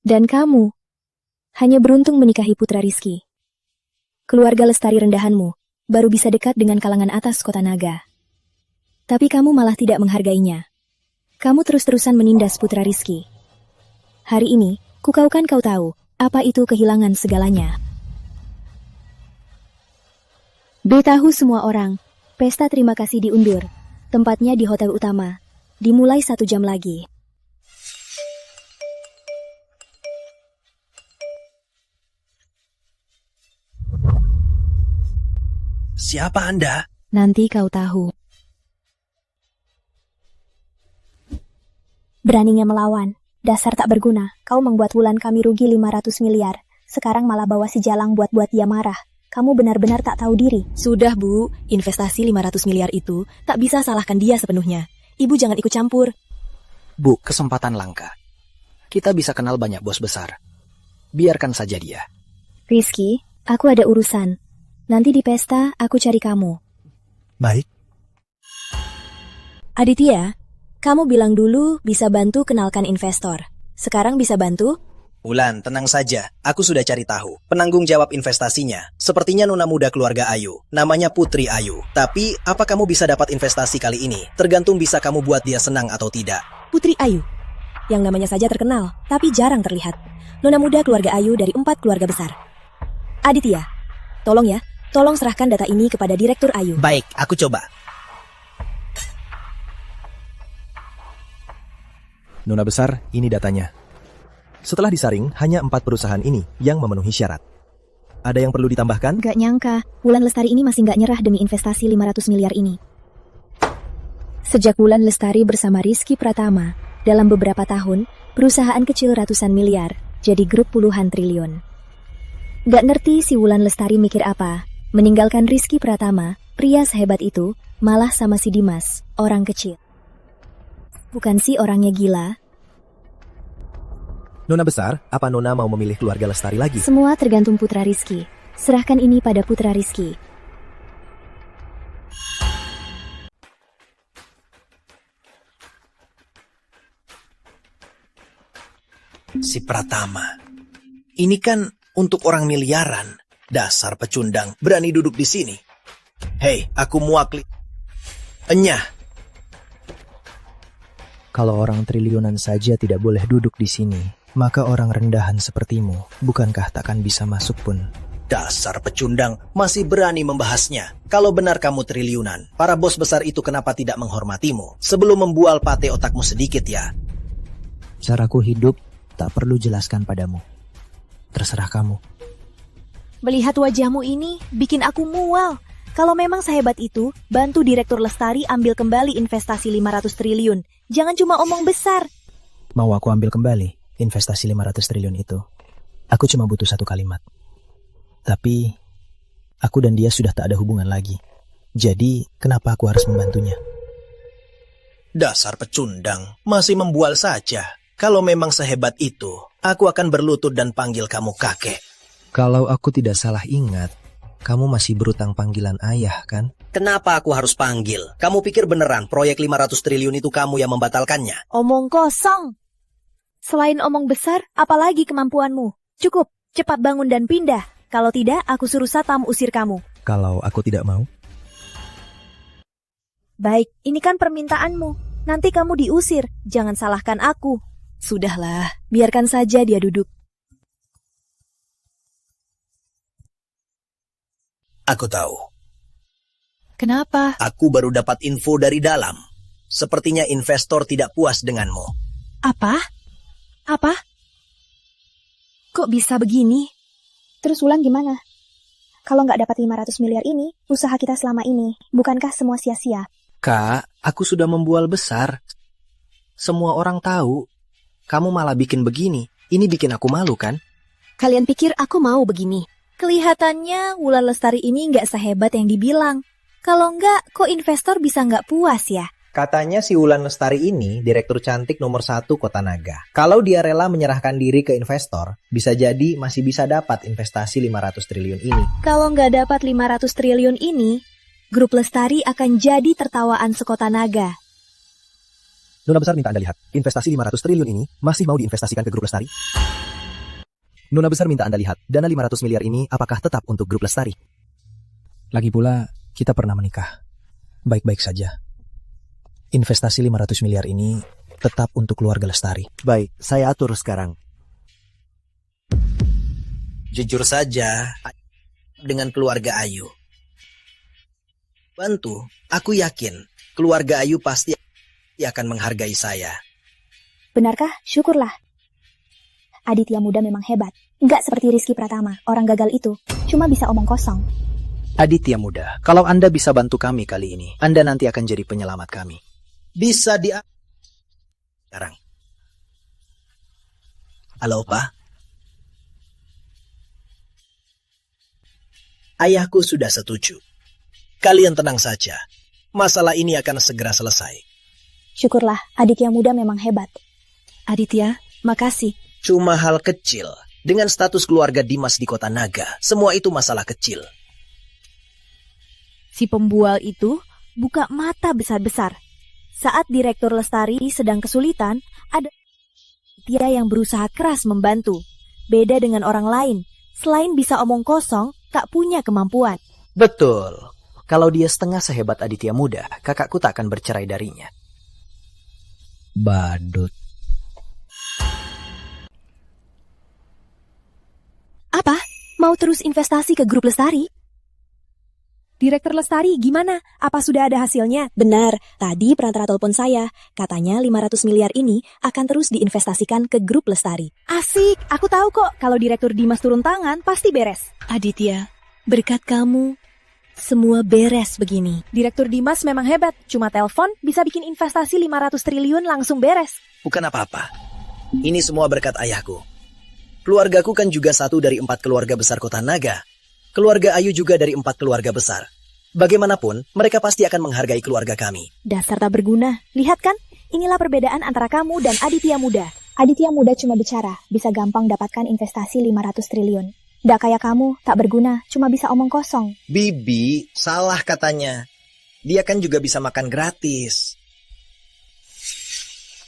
Speaker 1: Dan kamu hanya beruntung menikahi putra Rizky. Keluarga Lestari rendahanmu baru bisa dekat dengan kalangan atas kota naga. Tapi kamu malah tidak menghargainya. Kamu terus-terusan menindas putra Rizky. Hari ini, kukaukan kau tahu, apa itu kehilangan segalanya. Beritahu semua orang, pesta terima kasih diundur. Tempatnya di hotel utama. Dimulai 1 jam lagi.
Speaker 4: Siapa Anda?
Speaker 1: Nanti kau tahu. Beraninya melawan. Dasar tak berguna. Kau membuat Wulan kami rugi 500 miliar. Sekarang malah bawa si Jalang buat dia marah. Kamu benar-benar tak tahu diri. Sudah, Bu. Investasi 500 miliar itu tak bisa salahkan dia sepenuhnya. Ibu jangan ikut campur.
Speaker 3: Bu, kesempatan langka. Kita bisa kenal banyak bos besar. Biarkan saja dia.
Speaker 1: Rizky, aku ada urusan. Nanti di pesta, aku cari kamu.
Speaker 3: Baik.
Speaker 1: Aditya, kamu bilang dulu bisa bantu kenalkan investor. Sekarang bisa bantu?
Speaker 4: Wulan, tenang saja. Aku sudah cari tahu. Penanggung jawab investasinya. Sepertinya nona muda keluarga Ayu. Namanya Putri Ayu. Tapi, apa kamu bisa dapat investasi kali ini? Tergantung bisa kamu buat dia senang atau tidak.
Speaker 1: Putri Ayu. Yang namanya saja terkenal, tapi jarang terlihat. Nona muda keluarga Ayu dari 4 keluarga besar. Aditya, tolong ya. Tolong serahkan data ini kepada Direktur Ayu.
Speaker 4: Baik, aku coba.
Speaker 3: Nona besar, ini datanya. Setelah disaring, hanya 4 perusahaan ini yang memenuhi syarat. Ada yang perlu ditambahkan?
Speaker 8: Gak nyangka, Wulan Lestari ini masih gak nyerah demi investasi 500 miliar ini.
Speaker 1: Sejak Wulan Lestari bersama Rizky Pratama, dalam beberapa tahun, perusahaan kecil ratusan miliar, jadi grup puluhan triliun. Gak ngerti si Wulan Lestari mikir apa, meninggalkan Rizky Pratama, pria sehebat itu, malah sama si Dimas, orang kecil. Bukan sih orangnya gila?
Speaker 3: Nona besar, apa Nona mau memilih keluarga Lestari lagi?
Speaker 1: Semua tergantung putra Rizky. Serahkan ini pada putra Rizky.
Speaker 4: Si Pratama. Ini kan untuk orang miliaran. Dasar pecundang, berani duduk di sini. Hei, aku muak. Enyah.
Speaker 3: Kalau orang triliunan saja tidak boleh duduk di sini, maka orang rendahan sepertimu, bukankah takkan bisa masuk pun?
Speaker 4: Dasar pecundang, masih berani membahasnya. Kalau benar kamu triliunan, para bos besar itu kenapa tidak menghormatimu? Sebelum membual pate otakmu sedikit ya.
Speaker 3: Caraku hidup tak perlu jelaskan padamu. Terserah kamu.
Speaker 1: Melihat wajahmu ini, bikin aku mual. Kalau memang sehebat itu, bantu Direktur Lestari ambil kembali investasi 500 triliun. Jangan cuma omong besar.
Speaker 3: Mau aku ambil kembali investasi 500 triliun itu? Aku cuma butuh 1 kalimat. Tapi, aku dan dia sudah tak ada hubungan lagi. Jadi, kenapa aku harus membantunya?
Speaker 4: Dasar pecundang, masih membual saja. Kalau memang sehebat itu, aku akan berlutut dan panggil kamu kakek.
Speaker 3: Kalau aku tidak salah ingat, kamu masih berutang panggilan ayah, kan?
Speaker 4: Kenapa aku harus panggil? Kamu pikir beneran proyek 500 triliun itu kamu yang membatalkannya?
Speaker 1: Omong kosong. Selain omong besar, apalagi kemampuanmu? Cukup, cepat bangun dan pindah. Kalau tidak, aku suruh Satam usir kamu.
Speaker 3: Kalau aku tidak mau?
Speaker 1: Baik, ini kan permintaanmu. Nanti kamu diusir, jangan salahkan aku. Sudahlah, biarkan saja dia duduk.
Speaker 4: Aku tahu.
Speaker 1: Kenapa?
Speaker 4: Aku baru dapat info dari dalam. Sepertinya investor tidak puas denganmu.
Speaker 1: Apa? Kok bisa begini?
Speaker 8: Terus Wulan gimana? Kalau nggak dapat 500 miliar ini, usaha kita selama ini, bukankah semua sia-sia?
Speaker 3: Kak, aku sudah membual besar. Semua orang tahu. Kamu malah bikin begini. Ini bikin aku malu kan?
Speaker 1: Kalian pikir aku mau begini? Kelihatannya Wulan Lestari ini nggak sehebat yang dibilang. Kalau nggak, kok investor bisa nggak puas ya?
Speaker 4: Katanya si Wulan Lestari ini direktur cantik nomor 1 Kota Naga. Kalau dia rela menyerahkan diri ke investor, bisa jadi masih bisa dapat investasi 500 triliun ini.
Speaker 1: Kalau nggak dapat 500 triliun ini, Grup Lestari akan jadi tertawaan sekota Naga.
Speaker 3: Nona Besar minta Anda lihat, investasi 500 triliun ini masih mau diinvestasikan ke Grup Lestari? Nona Besar minta Anda lihat, dana 500 miliar ini apakah tetap untuk Grup Lestari? Lagi pula, kita pernah menikah. Baik-baik saja. Investasi 500 miliar ini tetap untuk keluarga Lestari.
Speaker 4: Baik, saya atur sekarang. Jujur saja, dengan keluarga Ayu. Bantu, aku yakin keluarga Ayu pasti akan menghargai saya.
Speaker 8: Benarkah? Syukurlah. Aditya Muda memang hebat. Nggak seperti Rizky Pratama, orang gagal itu. Cuma bisa omong kosong.
Speaker 3: Aditya Muda, kalau Anda bisa bantu kami kali ini, Anda nanti akan jadi penyelamat kami.
Speaker 4: Bisa sekarang. Halo, Pak. Ayahku sudah setuju. Kalian tenang saja. Masalah ini akan segera selesai.
Speaker 8: Syukurlah, Aditya Muda memang hebat.
Speaker 1: Aditya, makasih.
Speaker 4: Cuma hal kecil. Dengan status keluarga Dimas di Kota Naga, semua itu masalah kecil.
Speaker 1: Si pembual itu buka mata besar-besar. Saat Direktur Lestari sedang kesulitan, ada dia yang berusaha keras membantu. Beda dengan orang lain, selain bisa omong kosong, tak punya kemampuan.
Speaker 3: Betul. Kalau dia setengah sehebat Aditya Muda, kakakku tak akan bercerai darinya. Badut.
Speaker 1: Apa? Mau terus investasi ke Grup Lestari? Direktur Lestari, gimana? Apa sudah ada hasilnya? Benar, tadi perantara telepon saya. Katanya 500 miliar ini akan terus diinvestasikan ke Grup Lestari. Asik, aku tahu kok kalau Direktur Dimas turun tangan, pasti beres. Aditya, berkat kamu, semua beres begini. Direktur Dimas memang hebat, cuma telepon bisa bikin investasi 500 triliun langsung beres.
Speaker 4: Bukan apa-apa. Ini semua berkat ayahku. Keluargaku kan juga satu dari 4 keluarga besar Kota Naga. Keluarga Ayu juga dari 4 keluarga besar. Bagaimanapun, mereka pasti akan menghargai keluarga kami.
Speaker 1: Dasar tak berguna. Lihat kan, inilah perbedaan antara kamu dan Aditya Muda.
Speaker 8: Aditya Muda cuma bicara, bisa gampang dapatkan investasi 500 triliun. Nggak kayak kamu, tak berguna, cuma bisa omong kosong.
Speaker 4: Bibi, salah katanya. Dia kan juga bisa makan gratis.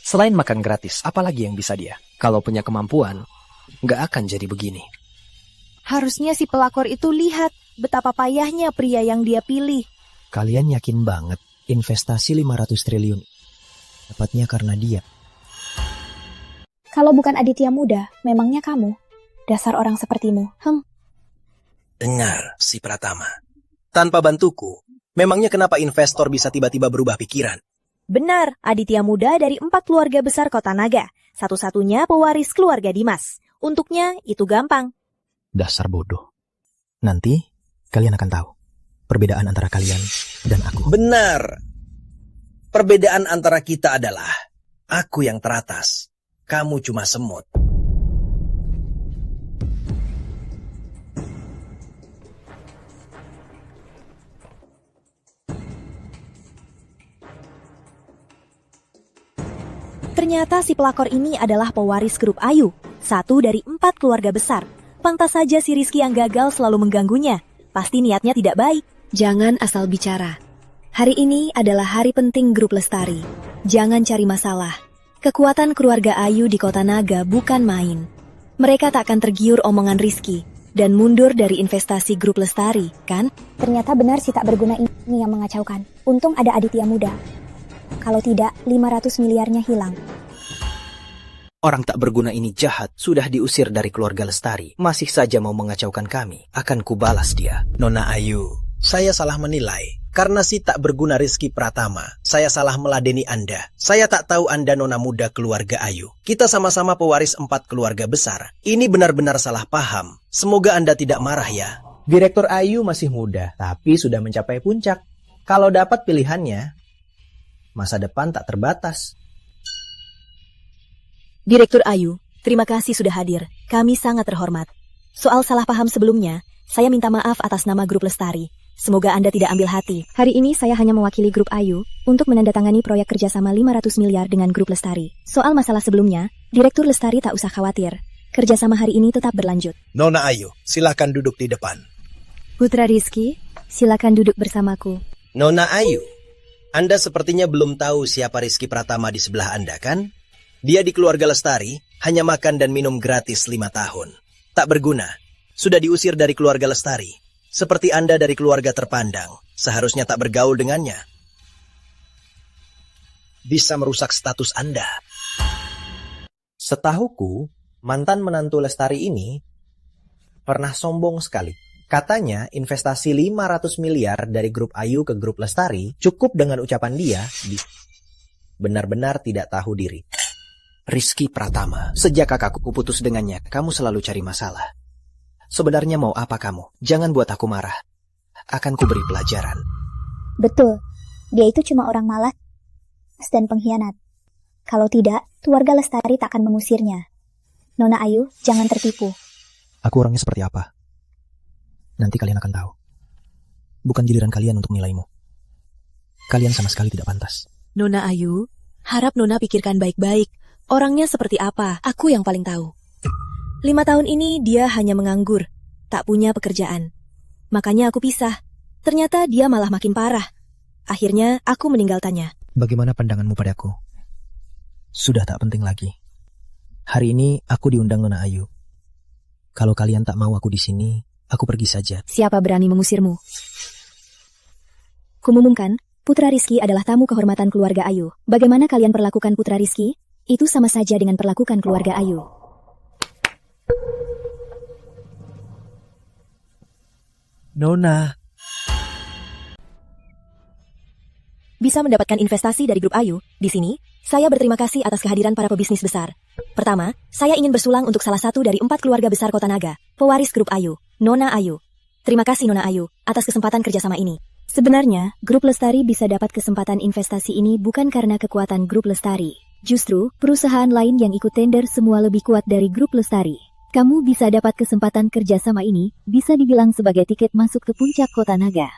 Speaker 3: Selain makan gratis, apalagi yang bisa dia? Kalau punya kemampuan, nggak akan jadi begini.
Speaker 1: Harusnya si pelakor itu lihat betapa payahnya pria yang dia pilih.
Speaker 3: Kalian yakin banget investasi 500 triliun dapatnya karena dia?
Speaker 8: Kalau bukan Aditya Muda, memangnya kamu? Dasar orang sepertimu.
Speaker 4: Dengar, si Pratama. Tanpa bantuku, memangnya kenapa investor bisa tiba-tiba berubah pikiran?
Speaker 1: Benar, Aditya Muda dari 4 keluarga besar Kota Naga. Satu-satunya pewaris keluarga Dimas. Untuknya itu gampang.
Speaker 3: Dasar bodoh. Nanti kalian akan tahu perbedaan antara kalian dan aku.
Speaker 4: Benar. Perbedaan antara kita adalah aku yang teratas, kamu cuma semut.
Speaker 1: Ternyata si pelakor ini adalah pewaris Grup Ayu, satu dari 4 keluarga besar. Pantas saja si Rizky yang gagal selalu mengganggunya. Pasti niatnya tidak baik. Jangan asal bicara. Hari ini adalah hari penting Grup Lestari. Jangan cari masalah. Kekuatan keluarga Ayu di Kota Naga bukan main. Mereka tak akan tergiur omongan Rizky dan mundur dari investasi Grup Lestari, kan?
Speaker 8: Ternyata benar si tak berguna ini yang mengacaukan. Untung ada Aditya Muda. Kalau tidak, 500 miliarnya hilang.
Speaker 3: Orang tak berguna ini jahat, sudah diusir dari keluarga Lestari. Masih saja mau mengacaukan kami. Akan kubalas dia.
Speaker 4: Nona Ayu, saya salah menilai. Karena si tak berguna Rizky Pratama, saya salah meladeni Anda. Saya tak tahu Anda nona muda keluarga Ayu. Kita sama-sama pewaris 4 keluarga besar. Ini benar-benar salah paham. Semoga Anda tidak marah ya.
Speaker 12: Direktur Ayu masih muda, tapi sudah mencapai puncak. Kalau dapat pilihannya,
Speaker 4: masa depan tak terbatas.
Speaker 1: Direktur Ayu, terima kasih sudah hadir. Kami sangat terhormat. Soal salah paham sebelumnya, saya minta maaf atas nama Grup Lestari. Semoga Anda tidak ambil hati.
Speaker 8: Hari ini saya hanya mewakili Grup Ayu untuk menandatangani proyek kerjasama 500 miliar dengan Grup Lestari. Soal masalah sebelumnya, Direktur Lestari tak usah khawatir. Kerjasama hari ini tetap berlanjut.
Speaker 4: Nona Ayu, silakan duduk di depan.
Speaker 8: Putra Rizky, silakan duduk bersamaku.
Speaker 4: Nona Ayu, Anda sepertinya belum tahu siapa Rizky Pratama di sebelah Anda, kan? Dia di keluarga Lestari, hanya makan dan minum gratis 5 tahun. Tak berguna, sudah diusir dari keluarga Lestari. Seperti Anda dari keluarga terpandang, seharusnya tak bergaul dengannya. Bisa merusak status Anda. Setahuku, mantan menantu Lestari ini pernah sombong sekali. Katanya investasi 500 miliar dari Grup Ayu ke Grup Lestari cukup dengan ucapan dia benar-benar tidak tahu diri.
Speaker 3: Rizky Pratama, sejak kakakku putus dengannya, kamu selalu cari masalah. Sebenarnya mau apa kamu? Jangan buat aku marah. Akan kuberi pelajaran.
Speaker 11: Betul, dia itu cuma orang malas dan pengkhianat. Kalau tidak, keluarga Lestari tak akan mengusirnya. Nona Ayu, jangan tertipu.
Speaker 3: Aku orangnya seperti apa? Nanti kalian akan tahu. Bukan giliran kalian untuk menilaimu. Kalian sama sekali tidak pantas.
Speaker 1: Nona Ayu, harap Nona pikirkan baik-baik. Orangnya seperti apa? Aku yang paling tahu. 5 tahun ini dia hanya menganggur, tak punya pekerjaan. Makanya aku pisah. Ternyata dia malah makin parah. Akhirnya aku meninggalkannya.
Speaker 3: Bagaimana pandanganmu padaku? Sudah tak penting lagi. Hari ini aku diundang Nona Ayu. Kalau kalian tak mau aku di sini, aku pergi saja.
Speaker 8: Siapa berani mengusirmu? Kumumumkan, Putra Rizky adalah tamu kehormatan keluarga Ayu. Bagaimana kalian perlakukan Putra Rizky? Itu sama saja dengan perlakukan keluarga Ayu.
Speaker 4: Nona.
Speaker 1: Bisa mendapatkan investasi dari Grup Ayu. Di sini, saya berterima kasih atas kehadiran para pebisnis besar. Pertama, saya ingin bersulang untuk salah satu dari 4 keluarga besar Kota Naga, pewaris Grup Ayu, Nona Ayu. Terima kasih Nona Ayu, atas kesempatan kerjasama ini.
Speaker 8: Sebenarnya, Grup Lestari bisa dapat kesempatan investasi ini bukan karena kekuatan Grup Lestari. Justru, perusahaan lain yang ikut tender semua lebih kuat dari Grup Lestari. Kamu bisa dapat kesempatan kerjasama ini, bisa dibilang sebagai tiket masuk ke puncak Kota Naga.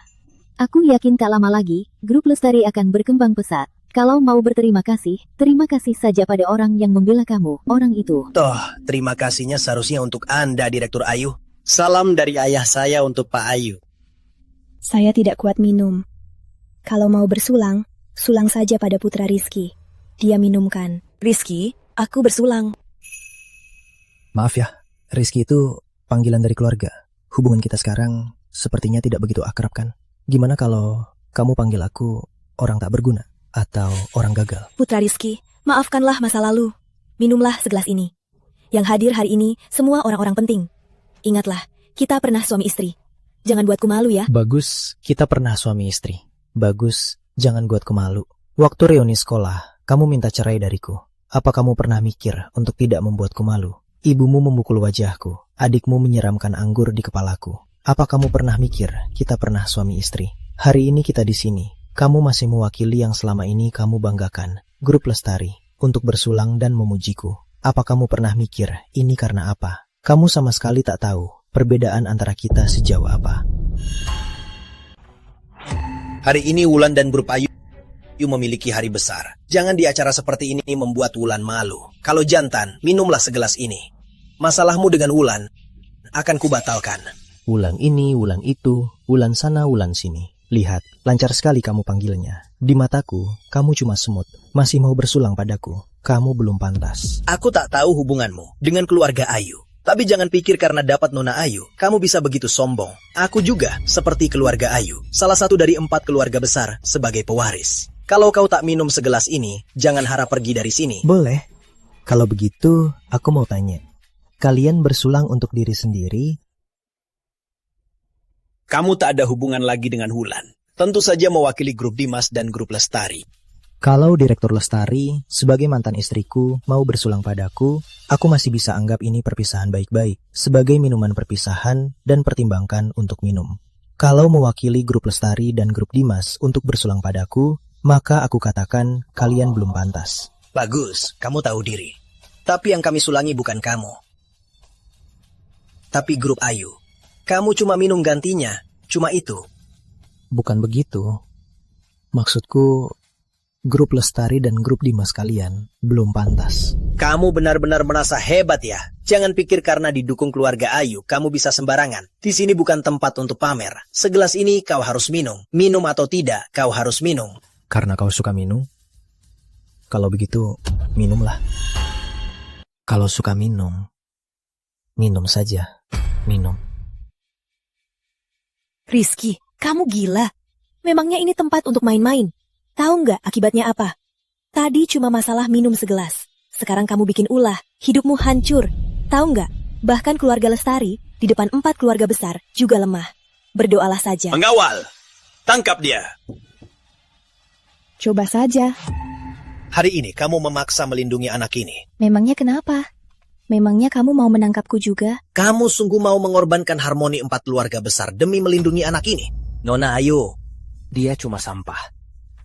Speaker 8: Aku yakin tak lama lagi, Grup Lestari akan berkembang pesat. Kalau mau berterima kasih, terima kasih saja pada orang yang membela kamu, orang itu.
Speaker 4: Toh, terima kasihnya seharusnya untuk Anda, Direktur Ayu. Salam dari ayah saya untuk Pak Ayu.
Speaker 8: Saya tidak kuat minum. Kalau mau bersulang, sulang saja pada Putra Rizky. Dia minumkan.
Speaker 1: Rizky, aku bersulang.
Speaker 3: Maaf ya, Rizky itu panggilan dari keluarga. Hubungan kita sekarang sepertinya tidak begitu akrab kan? Gimana kalau kamu panggil aku orang tak berguna atau orang gagal?
Speaker 1: Putra Rizky, maafkanlah masa lalu. Minumlah segelas ini. Yang hadir hari ini semua orang-orang penting. Ingatlah, kita pernah suami istri. Jangan buatku malu ya.
Speaker 3: Bagus, kita pernah suami istri. Bagus, jangan buatku malu. Waktu reuni sekolah, kamu minta cerai dariku. Apa kamu pernah mikir untuk tidak membuatku malu? Ibumu memukul wajahku, adikmu menyiramkan anggur di kepalaku. Apa kamu pernah mikir kita pernah suami istri? Hari ini kita di sini. Kamu masih mewakili yang selama ini kamu banggakan, Grup Lestari, untuk bersulang dan memujiku. Apa kamu pernah mikir ini karena apa? Kamu sama sekali tak tahu perbedaan antara kita sejauh apa.
Speaker 4: Hari ini Wulan dan Grup Ayu memiliki hari besar. Jangan di acara seperti ini membuat Wulan malu. Kalau jantan, minumlah segelas ini. Masalahmu dengan Wulan akan kubatalkan.
Speaker 3: Wulan ini, Wulan itu, Wulan sana, Wulan sini. Lihat, lancar sekali kamu panggilnya. Di mataku, kamu cuma semut. Masih mau bersulang padaku. Kamu belum pantas.
Speaker 4: Aku tak tahu hubunganmu dengan keluarga Ayu. Tapi jangan pikir karena dapat Nona Ayu, kamu bisa begitu sombong. Aku juga, seperti keluarga Ayu, salah satu dari 4 keluarga besar sebagai pewaris. Kalau kau tak minum segelas ini, jangan harap pergi dari sini.
Speaker 3: Boleh. Kalau begitu, aku mau tanya. Kalian bersulang untuk diri sendiri?
Speaker 4: Kamu tak ada hubungan lagi dengan Wulan. Tentu saja mewakili Grup Dimas dan Grup Lestari.
Speaker 3: Kalau Direktur Lestari, sebagai mantan istriku, mau bersulang padaku, aku masih bisa anggap ini perpisahan baik-baik, sebagai minuman perpisahan dan pertimbangkan untuk minum. Kalau mewakili Grup Lestari dan Grup Dimas untuk bersulang padaku, maka aku katakan kalian belum pantas.
Speaker 4: Bagus, kamu tahu diri. Tapi yang kami sulangi bukan kamu, tapi grup Ayu. Kamu cuma minum gantinya, cuma itu.
Speaker 3: Bukan begitu. Maksudku, grup Lestari dan grup Dimas kalian belum pantas.
Speaker 4: Kamu benar-benar merasa hebat ya? Jangan pikir karena didukung keluarga Ayu, kamu bisa sembarangan. Di sini bukan tempat untuk pamer. Segelas ini kau harus minum. Minum atau tidak, kau harus minum.
Speaker 3: Karena kau suka minum? Kalau begitu, minumlah. Kalau suka minum, minum saja. Minum.
Speaker 1: Rizky, kamu gila. Memangnya ini tempat untuk main-main? Tahu nggak akibatnya apa? Tadi cuma masalah minum segelas. Sekarang kamu bikin ulah, hidupmu hancur. Tahu nggak? Bahkan keluarga Lestari di depan 4 keluarga besar juga lemah. Berdoalah saja.
Speaker 4: Mengawal, tangkap dia.
Speaker 8: Coba saja.
Speaker 4: Hari ini kamu memaksa melindungi anak ini.
Speaker 8: Memangnya kenapa? Memangnya kamu mau menangkapku juga?
Speaker 4: Kamu sungguh mau mengorbankan harmoni 4 keluarga besar demi melindungi anak ini? Nona Ayu,
Speaker 3: dia cuma sampah.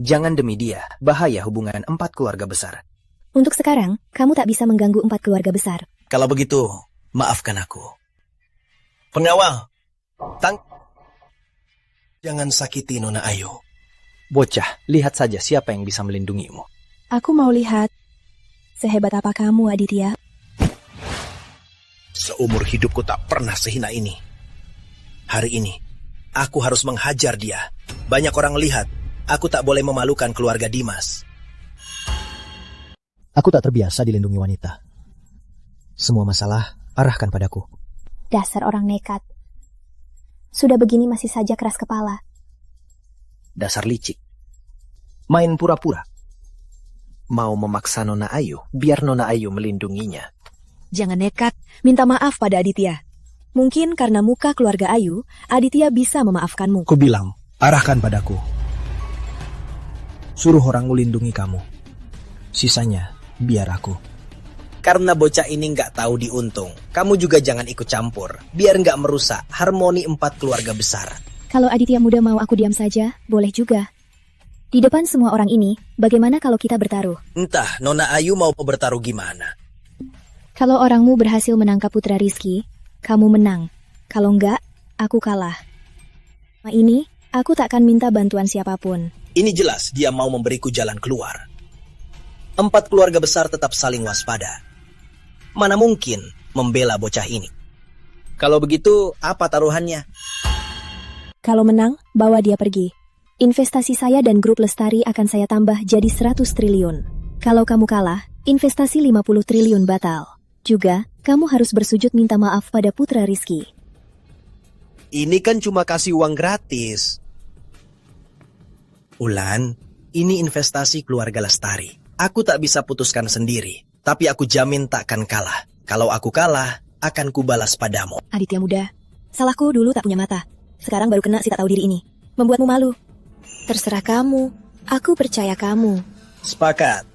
Speaker 3: Jangan demi dia, bahaya hubungan 4 keluarga besar.
Speaker 8: Untuk sekarang, kamu tak bisa mengganggu 4 keluarga besar.
Speaker 4: Kalau begitu, maafkan aku. Pengawal, jangan sakiti Nona Ayu.
Speaker 3: Bocah, lihat saja siapa yang bisa melindungimu.
Speaker 8: Aku mau lihat, sehebat apa kamu, Aditya?
Speaker 4: Seumur hidupku tak pernah sehina ini. Hari ini, aku harus menghajar dia. Banyak orang lihat, aku tak boleh memalukan keluarga Dimas.
Speaker 3: Aku tak terbiasa dilindungi wanita. Semua masalah arahkan padaku.
Speaker 8: Dasar orang nekat. Sudah begini masih saja keras kepala.
Speaker 3: Dasar licik. Main pura-pura. Mau memaksa Nona Ayu, biar Nona Ayu melindunginya.
Speaker 1: Jangan nekat, minta maaf pada Aditya. Mungkin karena muka keluarga Ayu, Aditya bisa memaafkanmu.
Speaker 3: Ku bilang, arahkan padaku. Suruh orang melindungi kamu. Sisanya, biar aku.
Speaker 4: Karena bocah ini nggak tahu diuntung, kamu juga jangan ikut campur, biar nggak merusak harmoni 4 keluarga besar.
Speaker 8: Kalau Aditya muda mau aku diam saja, boleh juga. Di depan semua orang ini, bagaimana kalau kita bertaruh?
Speaker 4: Entah Nona Ayu mau bertaruh gimana.
Speaker 8: Kalau orangmu berhasil menangkap putra Rizky, kamu menang. Kalau enggak, aku kalah. Ini, aku tak akan minta bantuan siapapun.
Speaker 4: Ini jelas dia mau memberiku jalan keluar. 4 keluarga besar tetap saling waspada. Mana mungkin membela bocah ini. Kalau begitu, apa taruhannya?
Speaker 8: Kalau menang, bawa dia pergi. Investasi saya dan grup Lestari akan saya tambah jadi 100 triliun. Kalau kamu kalah, investasi 50 triliun batal. Juga, kamu harus bersujud minta maaf pada putra Rizky.
Speaker 4: Ini kan cuma kasih uang gratis. Ulan, ini investasi keluarga Lestari. Aku tak bisa putuskan sendiri, tapi aku jamin takkan kalah. Kalau aku kalah, akan kubalas padamu.
Speaker 1: Aditya muda, salahku dulu tak punya mata. Sekarang baru kena si tak tahu diri ini. Membuatmu malu. Terserah kamu, aku percaya kamu.
Speaker 4: Sepakat.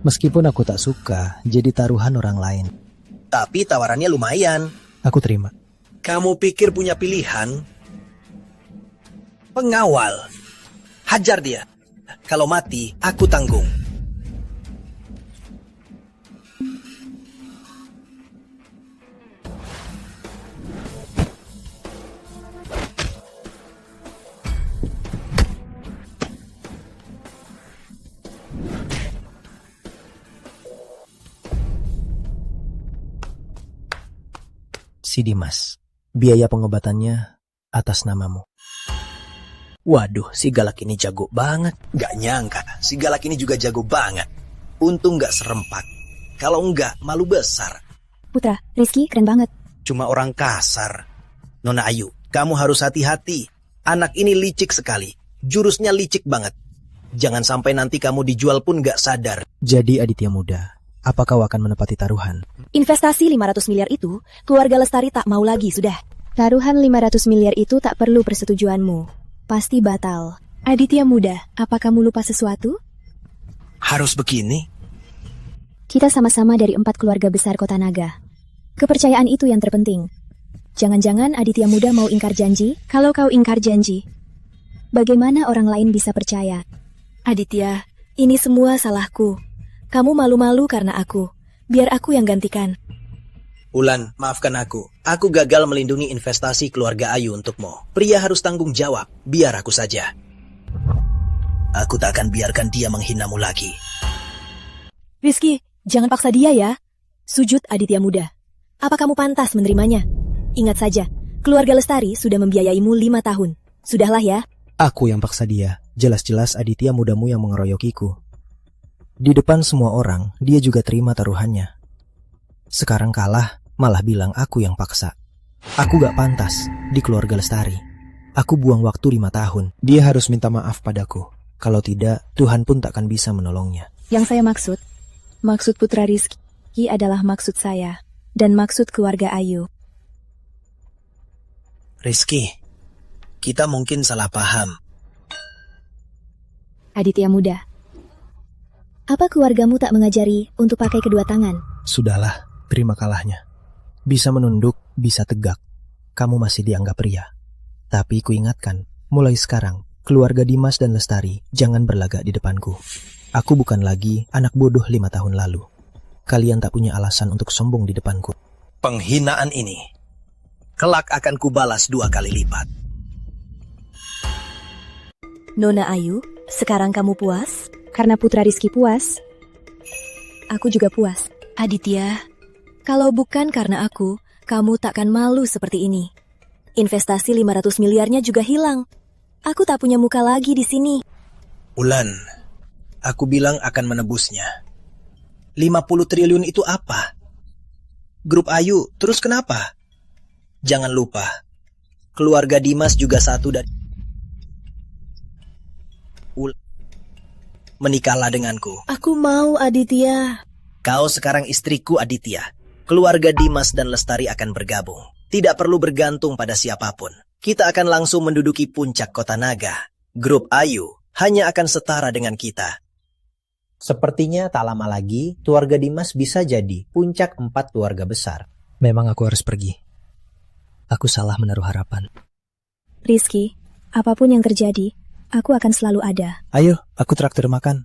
Speaker 3: Meskipun aku tak suka jadi taruhan orang lain.
Speaker 4: Tapi tawarannya lumayan.
Speaker 3: Aku terima.
Speaker 4: Kamu pikir punya pilihan? Pengawal. Hajar dia. Kalau mati, aku tanggung.
Speaker 3: Si Dimas, biaya pengobatannya atas namamu.
Speaker 4: Waduh, si galak ini jago banget. Gak nyangka, si galak ini juga jago banget. Untung gak serempak. Kalau enggak, malu besar.
Speaker 8: Putra, Rizky keren banget.
Speaker 4: Cuma orang kasar. Nona Ayu, kamu harus hati-hati. Anak ini licik sekali. Jurusnya licik banget. Jangan sampai nanti kamu dijual pun gak sadar.
Speaker 3: Jadi Aditya muda, apa kau akan menepati taruhan?
Speaker 1: Investasi 500 miliar itu, keluarga Lestari tak mau lagi, sudah.
Speaker 8: Taruhan 500 miliar itu tak perlu persetujuanmu. Pasti batal. Aditya muda, apa kamu lupa sesuatu?
Speaker 4: Harus begini?
Speaker 8: Kita sama-sama dari 4 keluarga besar Kota Naga. Kepercayaan itu yang terpenting. Jangan-jangan Aditya muda mau ingkar janji? Kalau kau ingkar janji, bagaimana orang lain bisa percaya?
Speaker 1: Aditya, ini semua salahku. Kamu malu-malu karena aku. Biar aku yang gantikan.
Speaker 4: Wulan, maafkan aku. Aku gagal melindungi investasi keluarga Ayu untukmu. Pria harus tanggung jawab. Biar aku saja. Aku tak akan biarkan dia menghinamu lagi.
Speaker 1: Rizky, jangan paksa dia ya. Sujud Aditya Muda. Apa kamu pantas menerimanya? Ingat saja, keluarga Lestari sudah membiayaimu 5 tahun. Sudahlah ya.
Speaker 3: Aku yang paksa dia. Jelas-jelas Aditya mudamu yang mengeroyokiku. Di depan semua orang, dia juga terima taruhannya. Sekarang kalah, malah bilang aku yang paksa. Aku gak pantas di keluarga Lestari. Aku buang waktu 5 tahun. Dia harus minta maaf padaku. Kalau tidak, Tuhan pun takkan bisa menolongnya.
Speaker 1: Yang saya maksud putra Rizky adalah maksud saya. Dan maksud keluarga Ayu.
Speaker 4: Rizky, kita mungkin salah paham.
Speaker 1: Aditya Muda, apa keluargamu tak mengajari untuk pakai kedua tangan?
Speaker 3: Sudahlah, terima kalahnya. Bisa menunduk, bisa tegak. Kamu masih dianggap pria. Tapi kuingatkan, mulai sekarang, keluarga Dimas dan Lestari jangan berlagak di depanku. Aku bukan lagi anak bodoh 5 tahun lalu. Kalian tak punya alasan untuk sombong di depanku.
Speaker 4: Penghinaan ini kelak akan kubalas 2 kali lipat.
Speaker 1: Nona Ayu, sekarang kamu puas?
Speaker 8: Karena putra Rizky puas,
Speaker 1: Aku juga puas. Aditya, kalau bukan karena aku, kamu takkan malu seperti ini. Investasi 500 miliarnya juga hilang. Aku tak punya muka lagi di sini.
Speaker 4: Wulan, aku bilang akan menebusnya. 50 triliun itu apa? Grup Ayu, terus kenapa? Jangan lupa, keluarga Dimas juga satu dari... Menikahlah denganku.
Speaker 1: Aku mau, Aditya.
Speaker 4: Kau sekarang istriku, Aditya. Keluarga Dimas dan Lestari akan bergabung. Tidak perlu bergantung pada siapapun. Kita akan langsung menduduki puncak kota naga. Grup Ayu hanya akan setara dengan kita.
Speaker 10: Sepertinya tak lama lagi, keluarga Dimas bisa jadi puncak 4 keluarga besar.
Speaker 3: Memang aku harus pergi. Aku salah menaruh harapan.
Speaker 8: Rizky, apapun yang terjadi, aku akan selalu ada.
Speaker 3: Ayo, aku traktir makan.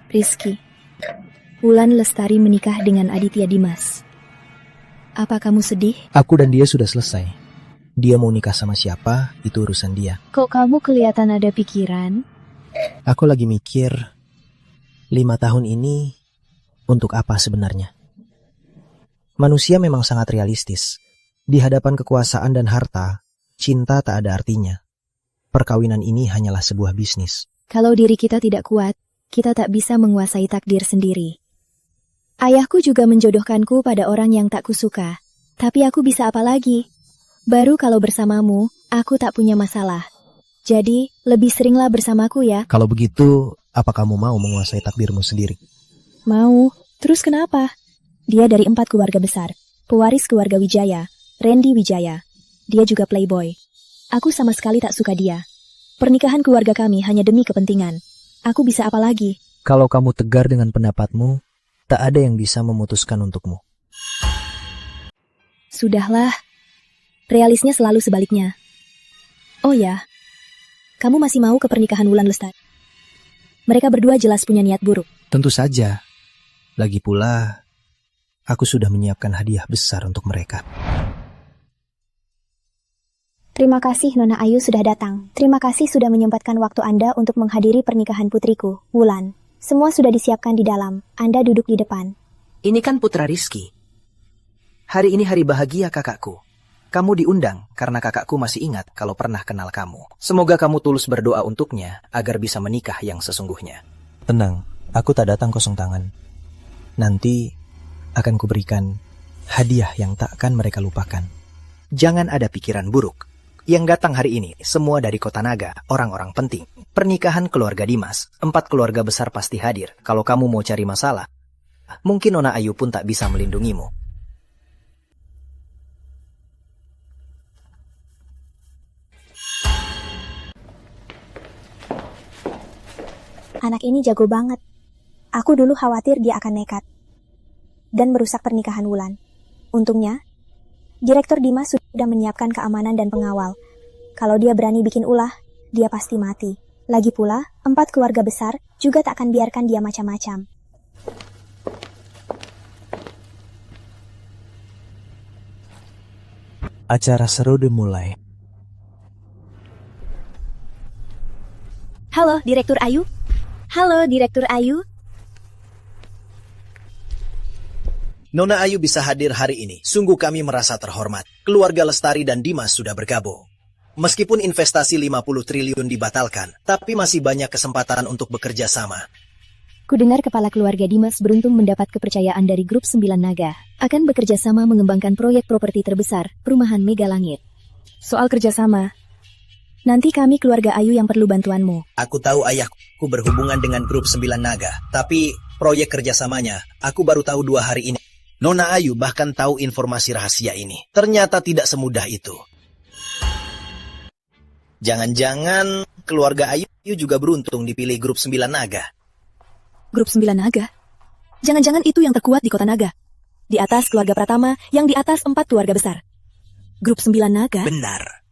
Speaker 8: Rizky, Wulan Lestari menikah dengan Aditya Dimas. Apa kamu sedih?
Speaker 3: Aku dan dia sudah selesai. Dia mau nikah sama siapa, itu urusan dia.
Speaker 8: Kok kamu kelihatan ada pikiran?
Speaker 3: Aku lagi mikir, 5 tahun ini untuk apa sebenarnya? Manusia memang sangat realistis. Di hadapan kekuasaan dan harta, cinta tak ada artinya. Perkawinan ini hanyalah sebuah bisnis.
Speaker 8: Kalau diri kita tidak kuat, kita tak bisa menguasai takdir sendiri. Ayahku juga menjodohkanku pada orang yang tak kusuka. Tapi aku bisa apa lagi? Baru kalau bersamamu, aku tak punya masalah. Jadi, lebih seringlah bersamaku ya.
Speaker 3: Kalau begitu, apa kamu mau menguasai takdirmu sendiri?
Speaker 8: Mau. Terus kenapa? Dia dari 4 keluarga besar. Pewaris keluarga Wijaya, Randy Wijaya. Dia juga playboy. Aku sama sekali tak suka dia. Pernikahan keluarga kami hanya demi kepentingan. Aku bisa apa lagi?
Speaker 3: Kalau kamu tegar dengan pendapatmu, tak ada yang bisa memutuskan untukmu.
Speaker 8: Sudahlah. Realisnya selalu sebaliknya. Oh ya, kamu masih mau ke pernikahan Wulan Lestari? Mereka berdua jelas punya niat buruk.
Speaker 3: Tentu saja. Lagi pula, aku sudah menyiapkan hadiah besar untuk mereka.
Speaker 11: Terima kasih Nona Ayu sudah datang. Terima kasih sudah menyempatkan waktu Anda untuk menghadiri pernikahan putriku, Wulan. Semua sudah disiapkan di dalam. Anda duduk di depan.
Speaker 4: Ini kan putra Rizky. Hari ini hari bahagia kakakku. Kamu diundang karena kakakku masih ingat kalau pernah kenal kamu. Semoga kamu tulus berdoa untuknya agar bisa menikah yang sesungguhnya.
Speaker 3: Tenang, aku tak datang kosong tangan. Nanti akan kuberikan hadiah yang tak akan mereka lupakan.
Speaker 4: Jangan ada pikiran buruk. Yang datang hari ini semua dari Kota Naga, orang-orang penting. Pernikahan keluarga Dimas, 4 keluarga besar pasti hadir. Kalau kamu mau cari masalah, mungkin Nona Ayu pun tak bisa melindungimu.
Speaker 11: Anak ini jago banget. Aku dulu khawatir dia akan nekat dan merusak pernikahan Wulan.
Speaker 8: Untungnya, Direktur Dimas sudah menyiapkan keamanan dan pengawal. Kalau dia berani bikin ulah, dia pasti mati. Lagi pula, 4 keluarga besar juga tak akan biarkan dia macam-macam.
Speaker 3: Acara seru dimulai.
Speaker 1: Halo, Direktur Ayu. Halo, Direktur Ayu.
Speaker 4: Nona Ayu bisa hadir hari ini. Sungguh kami merasa terhormat. Keluarga Lestari dan Dimas sudah bergabung. Meskipun investasi 50 triliun dibatalkan, tapi masih banyak kesempatan untuk bekerja sama.
Speaker 8: Kudengar kepala keluarga Dimas beruntung mendapat kepercayaan dari Grup 9 Naga. Akan bekerja sama mengembangkan proyek properti terbesar, perumahan Mega Langit. Soal kerjasama, nanti kami keluarga Ayu yang perlu bantuanmu.
Speaker 4: Aku tahu ayahku berhubungan dengan Grup 9 Naga, tapi proyek kerjasamanya aku baru tahu 2 hari ini. Nona Ayu bahkan tahu informasi rahasia ini. Ternyata tidak semudah itu. Jangan-jangan keluarga Ayu juga beruntung dipilih Grup 9 Naga.
Speaker 1: Grup 9 Naga? Jangan-jangan itu yang terkuat di Kota Naga. Di atas keluarga Pratama, yang di atas 4 keluarga besar. Grup 9 Naga?
Speaker 4: Benar.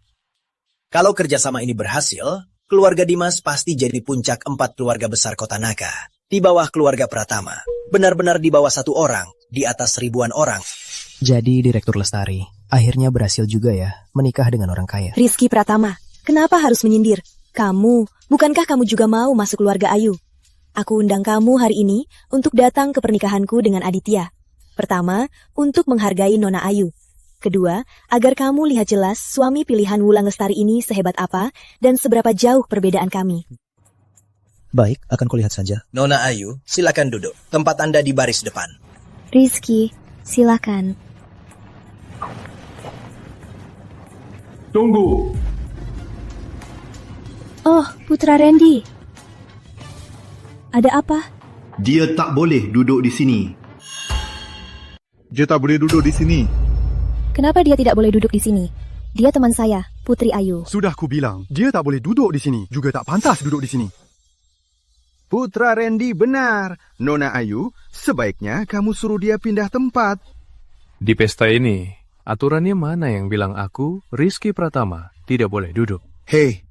Speaker 4: Kalau kerjasama ini berhasil, keluarga Dimas pasti jadi puncak 4 keluarga besar Kota Naga. Di bawah keluarga Pratama. Benar-benar di bawah 1 orang, di atas ribuan orang.
Speaker 3: Jadi Direktur Lestari akhirnya berhasil juga ya menikah dengan orang kaya.
Speaker 1: Rizky Pratama, kenapa harus menyindir? Bukankah kamu juga mau masuk keluarga Ayu? Aku undang kamu hari ini untuk datang ke pernikahanku dengan Aditya. Pertama, untuk menghargai Nona Ayu. Kedua, agar kamu lihat jelas suami pilihan Wulan Lestari ini sehebat apa dan seberapa jauh perbedaan kami.
Speaker 3: Baik, akan kulihat saja.
Speaker 4: Nona Ayu, silakan duduk. Tempat Anda di baris depan.
Speaker 8: Rizky, silakan.
Speaker 6: Tunggu.
Speaker 8: Oh, Putra Randy. Ada apa?
Speaker 6: Dia tak boleh duduk di sini. Dia tak boleh duduk di sini.
Speaker 8: Kenapa dia tidak boleh duduk di sini? Dia teman saya, Putri Ayu.
Speaker 6: Sudah ku bilang, dia tak boleh duduk di sini. Juga tak pantas duduk di sini. Putra Randy benar. Nona Ayu, sebaiknya kamu suruh dia pindah tempat.
Speaker 7: Di pesta ini, aturannya mana yang bilang aku, Rizky Pratama, tidak boleh duduk?
Speaker 6: Hei,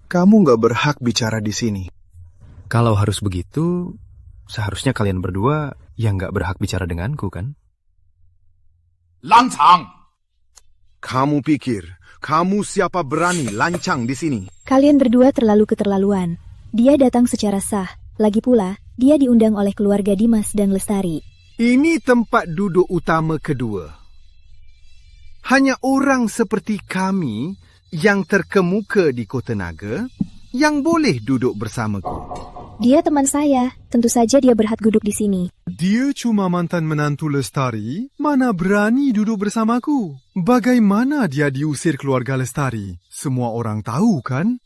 Speaker 6: kamu nggak berhak bicara di sini.
Speaker 5: Kalau harus begitu, seharusnya kalian berdua yang nggak berhak bicara denganku, kan?
Speaker 6: Lancang! Kamu pikir, kamu siapa berani lancang di sini?
Speaker 8: Kalian berdua terlalu keterlaluan. Dia datang secara sah. Lagi pula, dia diundang oleh keluarga Dimas dan Lestari.
Speaker 6: Ini tempat duduk utama kedua. Hanya orang seperti kami yang terkemuka di Kota Naga yang boleh duduk bersamaku.
Speaker 8: Dia teman saya, tentu saja dia berhak duduk di sini.
Speaker 6: Dia cuma mantan menantu Lestari, mana berani duduk bersamaku? Bagaimana dia diusir keluarga Lestari? Semua orang tahu, kan?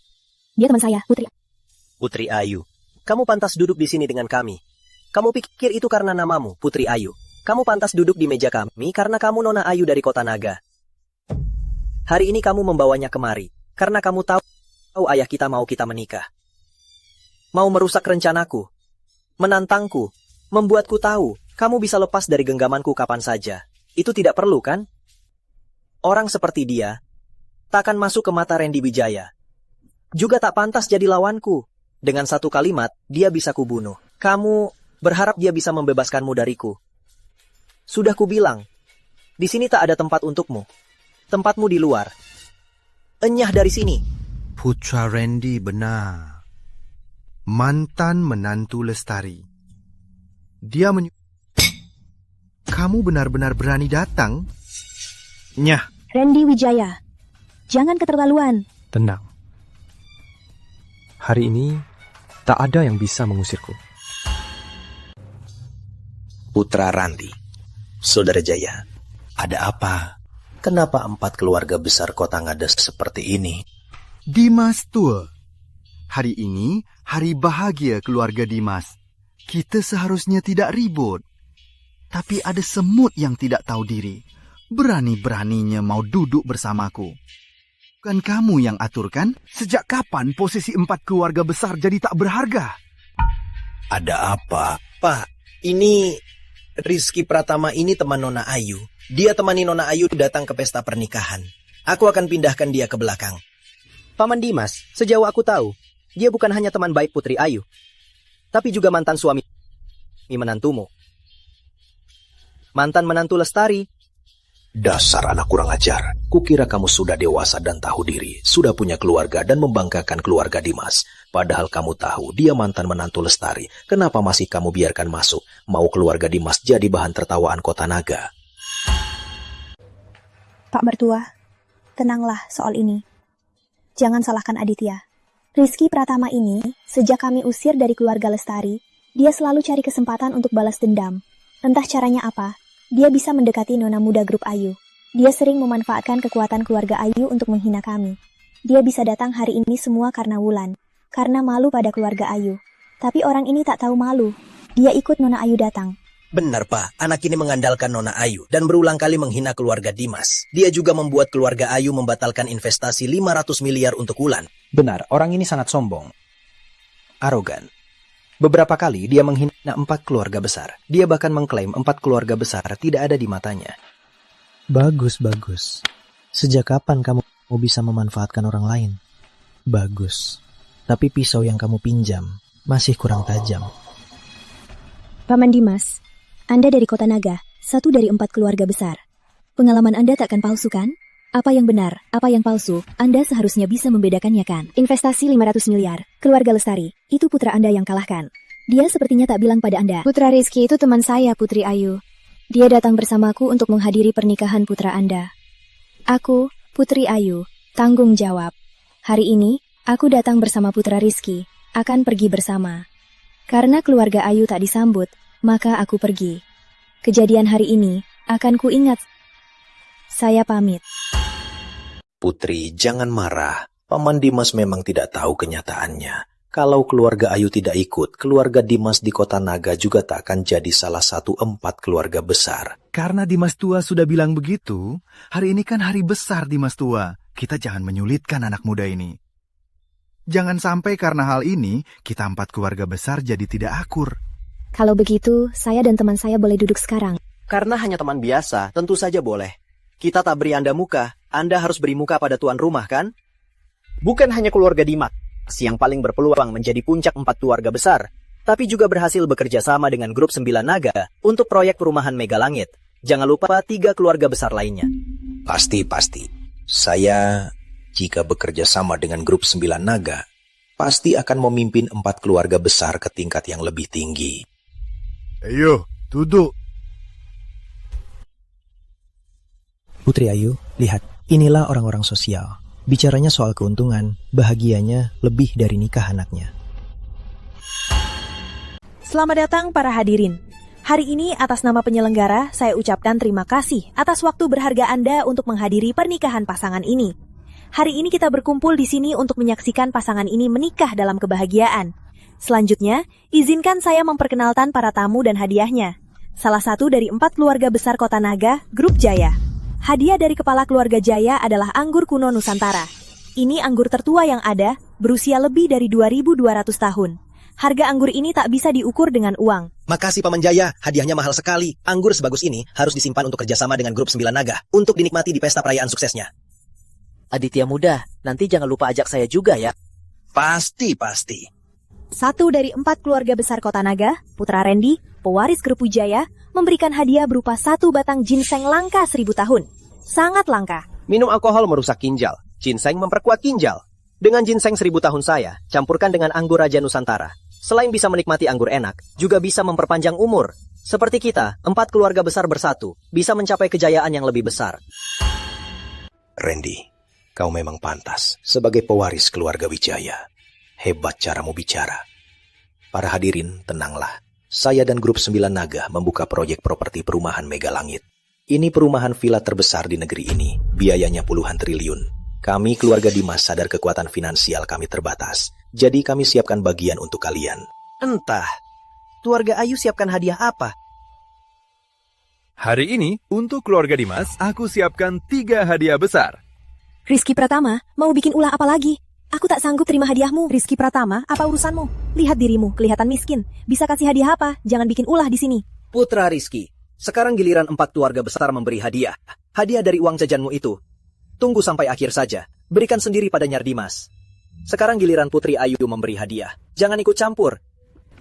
Speaker 8: Dia teman saya, Putri.
Speaker 4: Putri Ayu, kamu pantas duduk di sini dengan kami. Kamu pikir itu karena namamu, Putri Ayu. Kamu pantas duduk di meja kami karena kamu Nona Ayu dari Kota Naga. Hari ini kamu membawanya kemari, karena kamu tahu ayah kita mau kita menikah. Mau merusak rencanaku, menantangku, membuatku tahu kamu bisa lepas dari genggamanku kapan saja. Itu tidak perlu, kan? Orang seperti dia tak akan masuk ke mata Randy Wijaya. Juga tak pantas jadi lawanku. Dengan satu kalimat, dia bisa kubunuh. Kamu berharap dia bisa membebaskanmu dariku. Sudah kubilang, di sini tak ada tempat untukmu. Tempatmu di luar. Enyah dari sini.
Speaker 12: Putra Randy benar. Mantan menantu Lestari. Dia Kamu benar-benar berani datang? Nyah.
Speaker 8: Randy Wijaya, jangan keterlaluan.
Speaker 2: Tenang. Hari ini, tak ada yang bisa mengusirku.
Speaker 4: Putra Randy, Saudara Jaya, ada apa? Kenapa 4 keluarga besar Kota Ngades seperti ini?
Speaker 12: Dimas tua. Hari ini, hari bahagia keluarga Dimas. Kita seharusnya tidak ribut. Tapi ada semut yang tidak tahu diri. Berani-beraninya mau duduk bersamaku. Bukan kamu yang aturkan? Sejak kapan posisi 4 keluarga besar jadi tak berharga?
Speaker 4: Ada apa? Pak, ini Rizky Pratama ini teman Nona Ayu. Dia temani Nona Ayu datang ke pesta pernikahan. Aku akan pindahkan dia ke belakang.
Speaker 3: Paman Dimas, sejauh aku tahu, dia bukan hanya teman baik Putri Ayu, tapi juga mantan suami menantumu. Mantan menantu Lestari.
Speaker 13: Dasar anak kurang ajar. Kukira kamu sudah dewasa dan tahu diri, sudah punya keluarga dan membanggakan keluarga Dimas. Padahal kamu tahu dia mantan menantu Lestari. Kenapa masih kamu biarkan masuk? Mau keluarga Dimas jadi bahan tertawaan Kota Naga?
Speaker 11: Pak Mertua, tenanglah soal ini. Jangan salahkan Aditya. Rizky Pratama ini, sejak kami usir dari keluarga Lestari, dia selalu cari kesempatan untuk balas dendam. Entah caranya apa, dia bisa mendekati nona muda grup Ayu. Dia sering memanfaatkan kekuatan keluarga Ayu untuk menghina kami. Dia bisa datang hari ini semua karena Wulan, karena malu pada keluarga Ayu. Tapi orang ini tak tahu malu. Dia ikut Nona Ayu datang.
Speaker 4: Benar, Pak. Anak ini mengandalkan Nona Ayu dan berulang kali menghina keluarga Dimas. Dia juga membuat keluarga Ayu membatalkan investasi 500 miliar untuk Wulan.
Speaker 3: Benar, orang ini sangat sombong. Arogan. Beberapa kali dia menghina 4 keluarga besar. Dia bahkan mengklaim 4 keluarga besar tidak ada di matanya.
Speaker 14: Bagus. Sejak kapan kamu bisa memanfaatkan orang lain? Bagus. Tapi pisau yang kamu pinjam masih kurang tajam.
Speaker 8: Paman Dimas, Anda dari Kota Naga, satu dari 4 keluarga besar. Pengalaman Anda takkan palsu kan? Apa yang benar, apa yang palsu, Anda seharusnya bisa membedakannya kan? Investasi 500 miliar, keluarga Lestari, itu putra Anda yang kalahkan. Dia sepertinya tak bilang pada Anda. Putra Rizky itu teman saya, Putri Ayu. Dia datang bersamaku untuk menghadiri pernikahan putra Anda. Aku, Putri Ayu, tanggung jawab. Hari ini, aku datang bersama putra Rizky, akan pergi bersama. Karena keluarga Ayu tak disambut, maka aku pergi. Kejadian hari ini akan kuingat. Saya pamit.
Speaker 13: Putri, jangan marah. Paman Dimas memang tidak tahu kenyataannya. Kalau keluarga Ayu tidak ikut, keluarga Dimas di Kota Naga juga tak akan jadi salah satu 4 keluarga besar.
Speaker 12: Karena Dimas Tua sudah bilang begitu, hari ini kan hari besar Dimas Tua. Kita jangan menyulitkan anak muda ini. Jangan sampai karena hal ini, kita 4 keluarga besar jadi tidak akur.
Speaker 8: Kalau begitu, saya dan teman saya boleh duduk sekarang.
Speaker 3: Karena hanya teman biasa, tentu saja boleh. Kita tak beri Anda muka, Anda harus beri muka pada tuan rumah, kan? Bukan hanya keluarga Dimas yang paling berpeluang menjadi puncak 4 keluarga besar, tapi juga berhasil bekerja sama dengan grup 9 Naga untuk proyek perumahan Mega Langit. Jangan lupa 3 keluarga besar lainnya.
Speaker 13: Pasti. Saya, jika bekerja sama dengan grup 9 Naga, pasti akan memimpin 4 keluarga besar ke tingkat yang lebih tinggi.
Speaker 12: Ayo, duduk.
Speaker 14: Putri Ayu, lihat, inilah orang-orang sosial. Bicaranya soal keuntungan, bahagianya lebih dari nikah anaknya.
Speaker 1: Selamat datang para hadirin. Hari ini atas nama penyelenggara, saya ucapkan terima kasih atas waktu berharga Anda untuk menghadiri pernikahan pasangan ini. Hari ini kita berkumpul di sini untuk menyaksikan pasangan ini menikah dalam kebahagiaan. Selanjutnya, izinkan saya memperkenalkan para tamu dan hadiahnya. Salah satu dari 4 keluarga besar Kota Naga, Grup Jaya. Hadiah dari kepala keluarga Jaya adalah anggur kuno Nusantara. Ini anggur tertua yang ada, berusia lebih dari 2.200 tahun. Harga anggur ini tak bisa diukur dengan uang.
Speaker 4: Makasih Paman Jaya, hadiahnya mahal sekali. Anggur sebagus ini harus disimpan untuk kerjasama dengan grup 9 Naga, untuk dinikmati di pesta perayaan suksesnya.
Speaker 10: Aditya muda, nanti jangan lupa ajak saya juga ya.
Speaker 4: Pasti.
Speaker 1: Satu dari 4 keluarga besar Kota Naga, Putra Randy, pewaris grup Wijaya, memberikan hadiah berupa 1 batang ginseng langka 1000 tahun. Sangat langka.
Speaker 3: Minum alkohol merusak ginjal. Ginseng memperkuat ginjal. Dengan ginseng 1000 tahun saya, campurkan dengan anggur Raja Nusantara. Selain bisa menikmati anggur enak, juga bisa memperpanjang umur. Seperti kita, 4 keluarga besar bersatu, bisa mencapai kejayaan yang lebih besar.
Speaker 13: Randy, kau memang pantas sebagai pewaris keluarga Wijaya. Hebat caramu bicara. Para hadirin, tenanglah. Saya dan grup 9 Naga membuka proyek properti perumahan Mega Langit. Ini perumahan villa terbesar di negeri ini, biayanya puluhan triliun. Kami keluarga Dimas sadar kekuatan finansial kami terbatas, jadi kami siapkan bagian untuk kalian.
Speaker 3: Entah, keluarga Ayu siapkan hadiah apa?
Speaker 5: Hari ini, untuk keluarga Dimas, aku siapkan 3 hadiah besar.
Speaker 1: Rizky Pratama, mau bikin ulah apa lagi? Aku tak sanggup terima hadiahmu, Rizky Pratama. Apa urusanmu? Lihat dirimu, kelihatan miskin. Bisa kasih hadiah apa? Jangan bikin ulah di sini.
Speaker 10: Putra Rizky,
Speaker 3: Sekarang giliran 4 keluarga besar memberi hadiah. Hadiah dari uang jajanmu itu. Tunggu sampai akhir saja. Berikan sendiri pada Nyar Dimas. Sekarang giliran Putri Ayu memberi hadiah. Jangan ikut campur.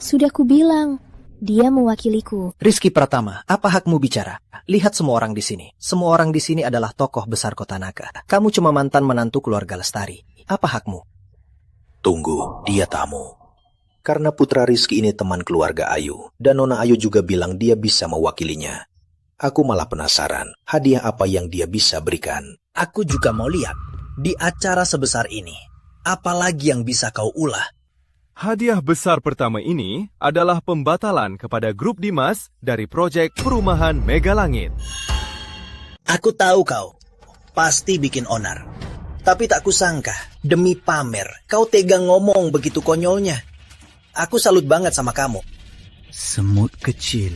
Speaker 8: Sudah kubilang, dia mewakiliku.
Speaker 3: Rizky Pratama, apa hakmu bicara? Lihat semua orang di sini. Semua orang di sini adalah tokoh besar Kota Naga. Kamu cuma mantan menantu keluarga Lestari. Apa hakmu?
Speaker 13: Tunggu, dia tamu. Karena putra Rizky ini teman keluarga Ayu, dan Nona Ayu juga bilang dia bisa mewakilinya. Aku malah penasaran, hadiah apa yang dia bisa berikan.
Speaker 4: Aku juga mau lihat, di acara sebesar ini, apa lagi yang bisa kau ulah?
Speaker 15: Hadiah besar pertama ini adalah pembatalan kepada grup Dimas dari proyek perumahan Mega Langit.
Speaker 4: Aku tahu kau pasti bikin onar. Tapi tak kusangka, demi pamer, kau tega ngomong begitu konyolnya. Aku salut banget sama kamu.
Speaker 12: Semut kecil.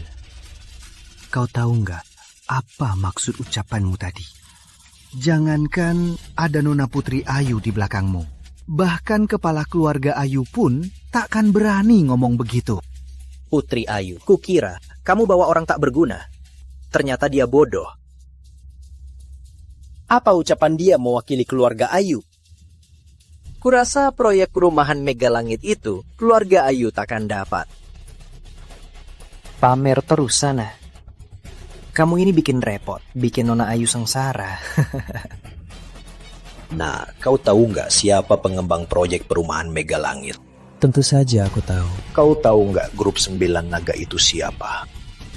Speaker 12: Kau tahu nggak apa maksud ucapanmu tadi? Jangankan ada Nona Putri Ayu di belakangmu. Bahkan kepala keluarga Ayu pun takkan berani ngomong begitu.
Speaker 3: Putri Ayu, kukira kamu bawa orang tak berguna. Ternyata dia bodoh.
Speaker 4: Apa ucapan dia mewakili keluarga Ayu?
Speaker 3: Kurasa proyek perumahan Mega Langit itu keluarga Ayu takkan dapat. Pamer terus sana. Kamu ini bikin repot, bikin Nona Ayu sengsara.
Speaker 13: Nah, kau tahu nggak siapa pengembang proyek perumahan Mega Langit?
Speaker 14: Tentu saja aku tahu.
Speaker 13: Kau tahu nggak grup 9 naga itu siapa?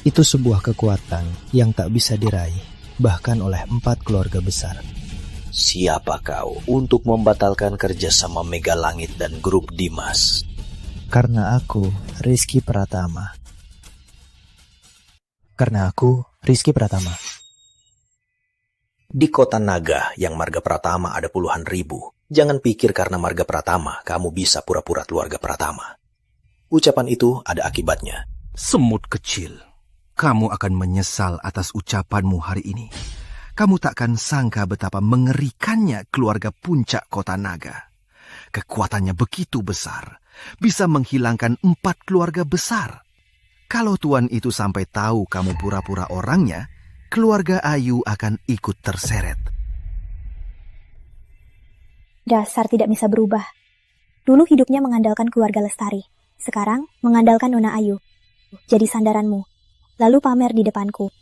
Speaker 14: Itu sebuah kekuatan yang tak bisa diraih, bahkan oleh 4 keluarga besar.
Speaker 13: Siapa kau untuk membatalkan kerjasama Mega Langit dan grup Dimas?
Speaker 14: Karena aku, Rizky Pratama.
Speaker 13: Di Kota Naga yang marga Pratama ada puluhan ribu. Jangan pikir karena marga Pratama kamu bisa pura-pura keluarga Pratama. Ucapan itu ada akibatnya.
Speaker 12: Semut kecil, kamu akan menyesal atas ucapanmu hari ini. Kamu takkan sangka betapa mengerikannya keluarga puncak Kota Naga. Kekuatannya begitu besar, bisa menghilangkan 4 keluarga besar. Kalau tuan itu sampai tahu kamu pura-pura orangnya, keluarga Ayu akan ikut terseret.
Speaker 11: Dasar tidak bisa berubah. Dulu hidupnya mengandalkan keluarga Lestari. Sekarang mengandalkan Nona Ayu. Jadi sandaranmu. Lalu pamer di depanku.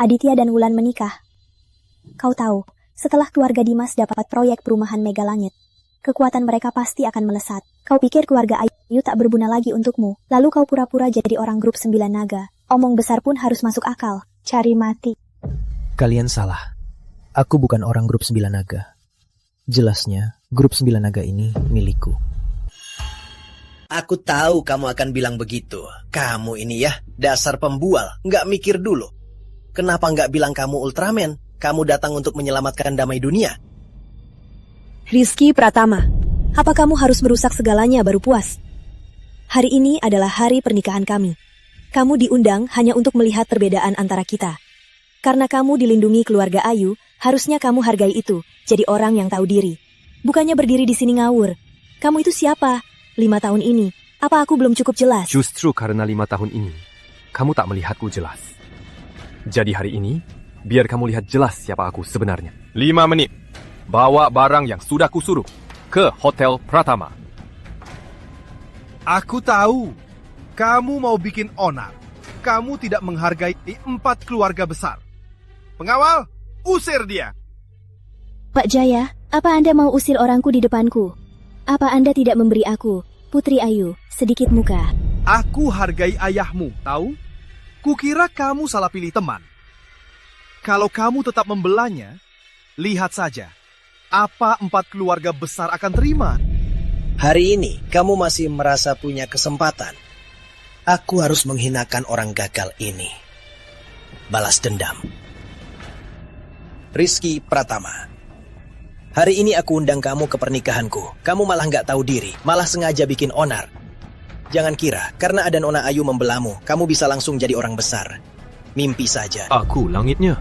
Speaker 11: Aditya dan Wulan menikah. Kau tahu, setelah keluarga Dimas dapat proyek perumahan Mega Langit, kekuatan mereka pasti akan melesat. Kau pikir keluarga Ayu tak berguna lagi untukmu. Lalu kau pura-pura jadi orang grup 9 naga. Omong besar pun harus masuk akal. Cari mati.
Speaker 14: Kalian salah. Aku bukan orang grup 9 naga. Jelasnya, grup 9 naga ini milikku.
Speaker 4: Aku tahu kamu akan bilang begitu. Kamu ini ya, dasar pembual, nggak mikir dulu. Kenapa nggak bilang kamu Ultraman? Kamu datang untuk menyelamatkan damai dunia.
Speaker 1: Rizky Pratama, apa kamu harus merusak segalanya baru puas? Hari ini adalah hari pernikahan kami. Kamu diundang hanya untuk melihat perbedaan antara kita. Karena kamu dilindungi keluarga Ayu, harusnya kamu hargai itu, jadi orang yang tahu diri. Bukannya berdiri di sini ngawur. Kamu itu siapa? 5 tahun ini, apa aku belum cukup jelas?
Speaker 2: Justru karena 5 tahun ini, kamu tak melihatku jelas. Jadi hari ini, biar kamu lihat jelas siapa aku sebenarnya. 5 menit, bawa barang yang sudah kusuruh ke Hotel Pratama.
Speaker 6: Aku tahu, kamu mau bikin onar. Kamu tidak menghargai 4 keluarga besar. Pengawal, usir dia.
Speaker 8: Pak Jaya, apa Anda mau usir orangku di depanku? Apa Anda tidak memberi aku, Putri Ayu, sedikit muka?
Speaker 6: Aku hargai ayahmu, tahu? Kukira kamu salah pilih teman. Kalau kamu tetap membelanya, lihat saja, apa 4 keluarga besar akan terima.
Speaker 4: Hari ini, kamu masih merasa punya kesempatan. Aku harus menghinakan orang gagal ini. Balas dendam. Rizky Pratama. Hari ini aku undang kamu ke pernikahanku. Kamu malah nggak tahu diri, malah sengaja bikin onar. Jangan kira, karena ada Nona Ayu membelamu, kamu bisa langsung jadi orang besar. Mimpi saja.
Speaker 2: Aku langitnya.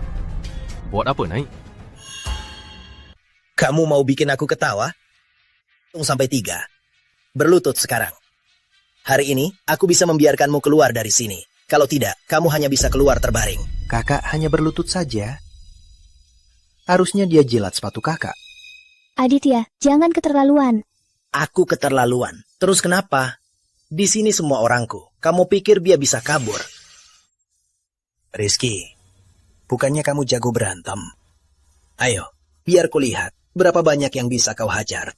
Speaker 2: Buat apa naik?
Speaker 4: Kamu mau bikin aku ketawa? Hitung sampai 3. Berlutut sekarang. Hari ini, aku bisa membiarkanmu keluar dari sini. Kalau tidak, kamu hanya bisa keluar terbaring.
Speaker 3: Kakak hanya berlutut saja. Harusnya dia jilat sepatu kakak.
Speaker 11: Aditya, jangan keterlaluan.
Speaker 4: Aku keterlaluan. Terus kenapa? Di sini semua orangku. Kamu pikir dia bisa kabur? Rizky, bukannya kamu jago berantem? Ayo, biar kulihat berapa banyak yang bisa kau hajar.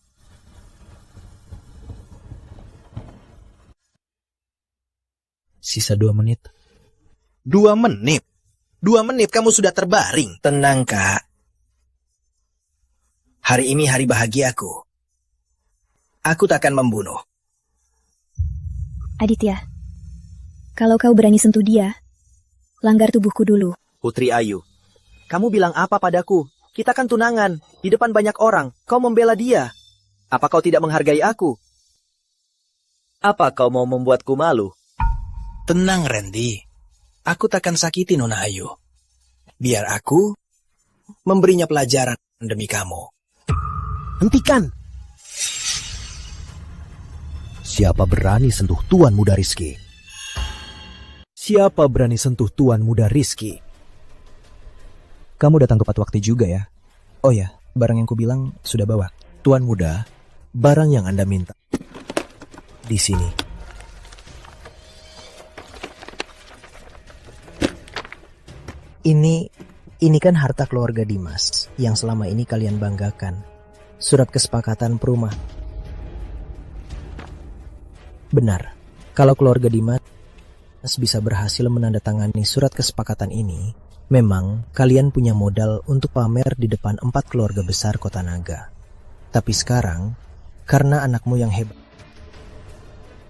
Speaker 14: Sisa 2 menit.
Speaker 4: 2 menit? 2 menit kamu sudah terbaring. Tenang, Kak. Hari ini hari bahagiaku. Aku tak akan membunuh.
Speaker 11: Aditya, kalau kau berani sentuh dia, langgar tubuhku dulu.
Speaker 3: Putri Ayu, kamu bilang apa padaku? Kita kan tunangan, di depan banyak orang. Kau membela dia. Apa kau tidak menghargai aku? Apa kau mau membuatku malu?
Speaker 4: Tenang, Randy. Aku takkan sakiti Nona Ayu. Biar aku memberinya pelajaran demi kamu.
Speaker 3: Hentikan! Siapa berani sentuh Tuan Muda Rizky? Siapa berani sentuh Tuan Muda Rizky? Kamu datang tepat waktu juga ya. Oh ya, barang yang kubilang sudah bawa. Tuan Muda, barang yang Anda minta. Di sini. Ini kan harta keluarga Dimas yang selama ini kalian banggakan. Surat kesepakatan perumahan. Benar, kalau keluarga Dimas bisa berhasil menandatangani surat kesepakatan ini, memang kalian punya modal untuk pamer di depan 4 keluarga besar Kota Naga. Tapi sekarang, karena anakmu yang hebat,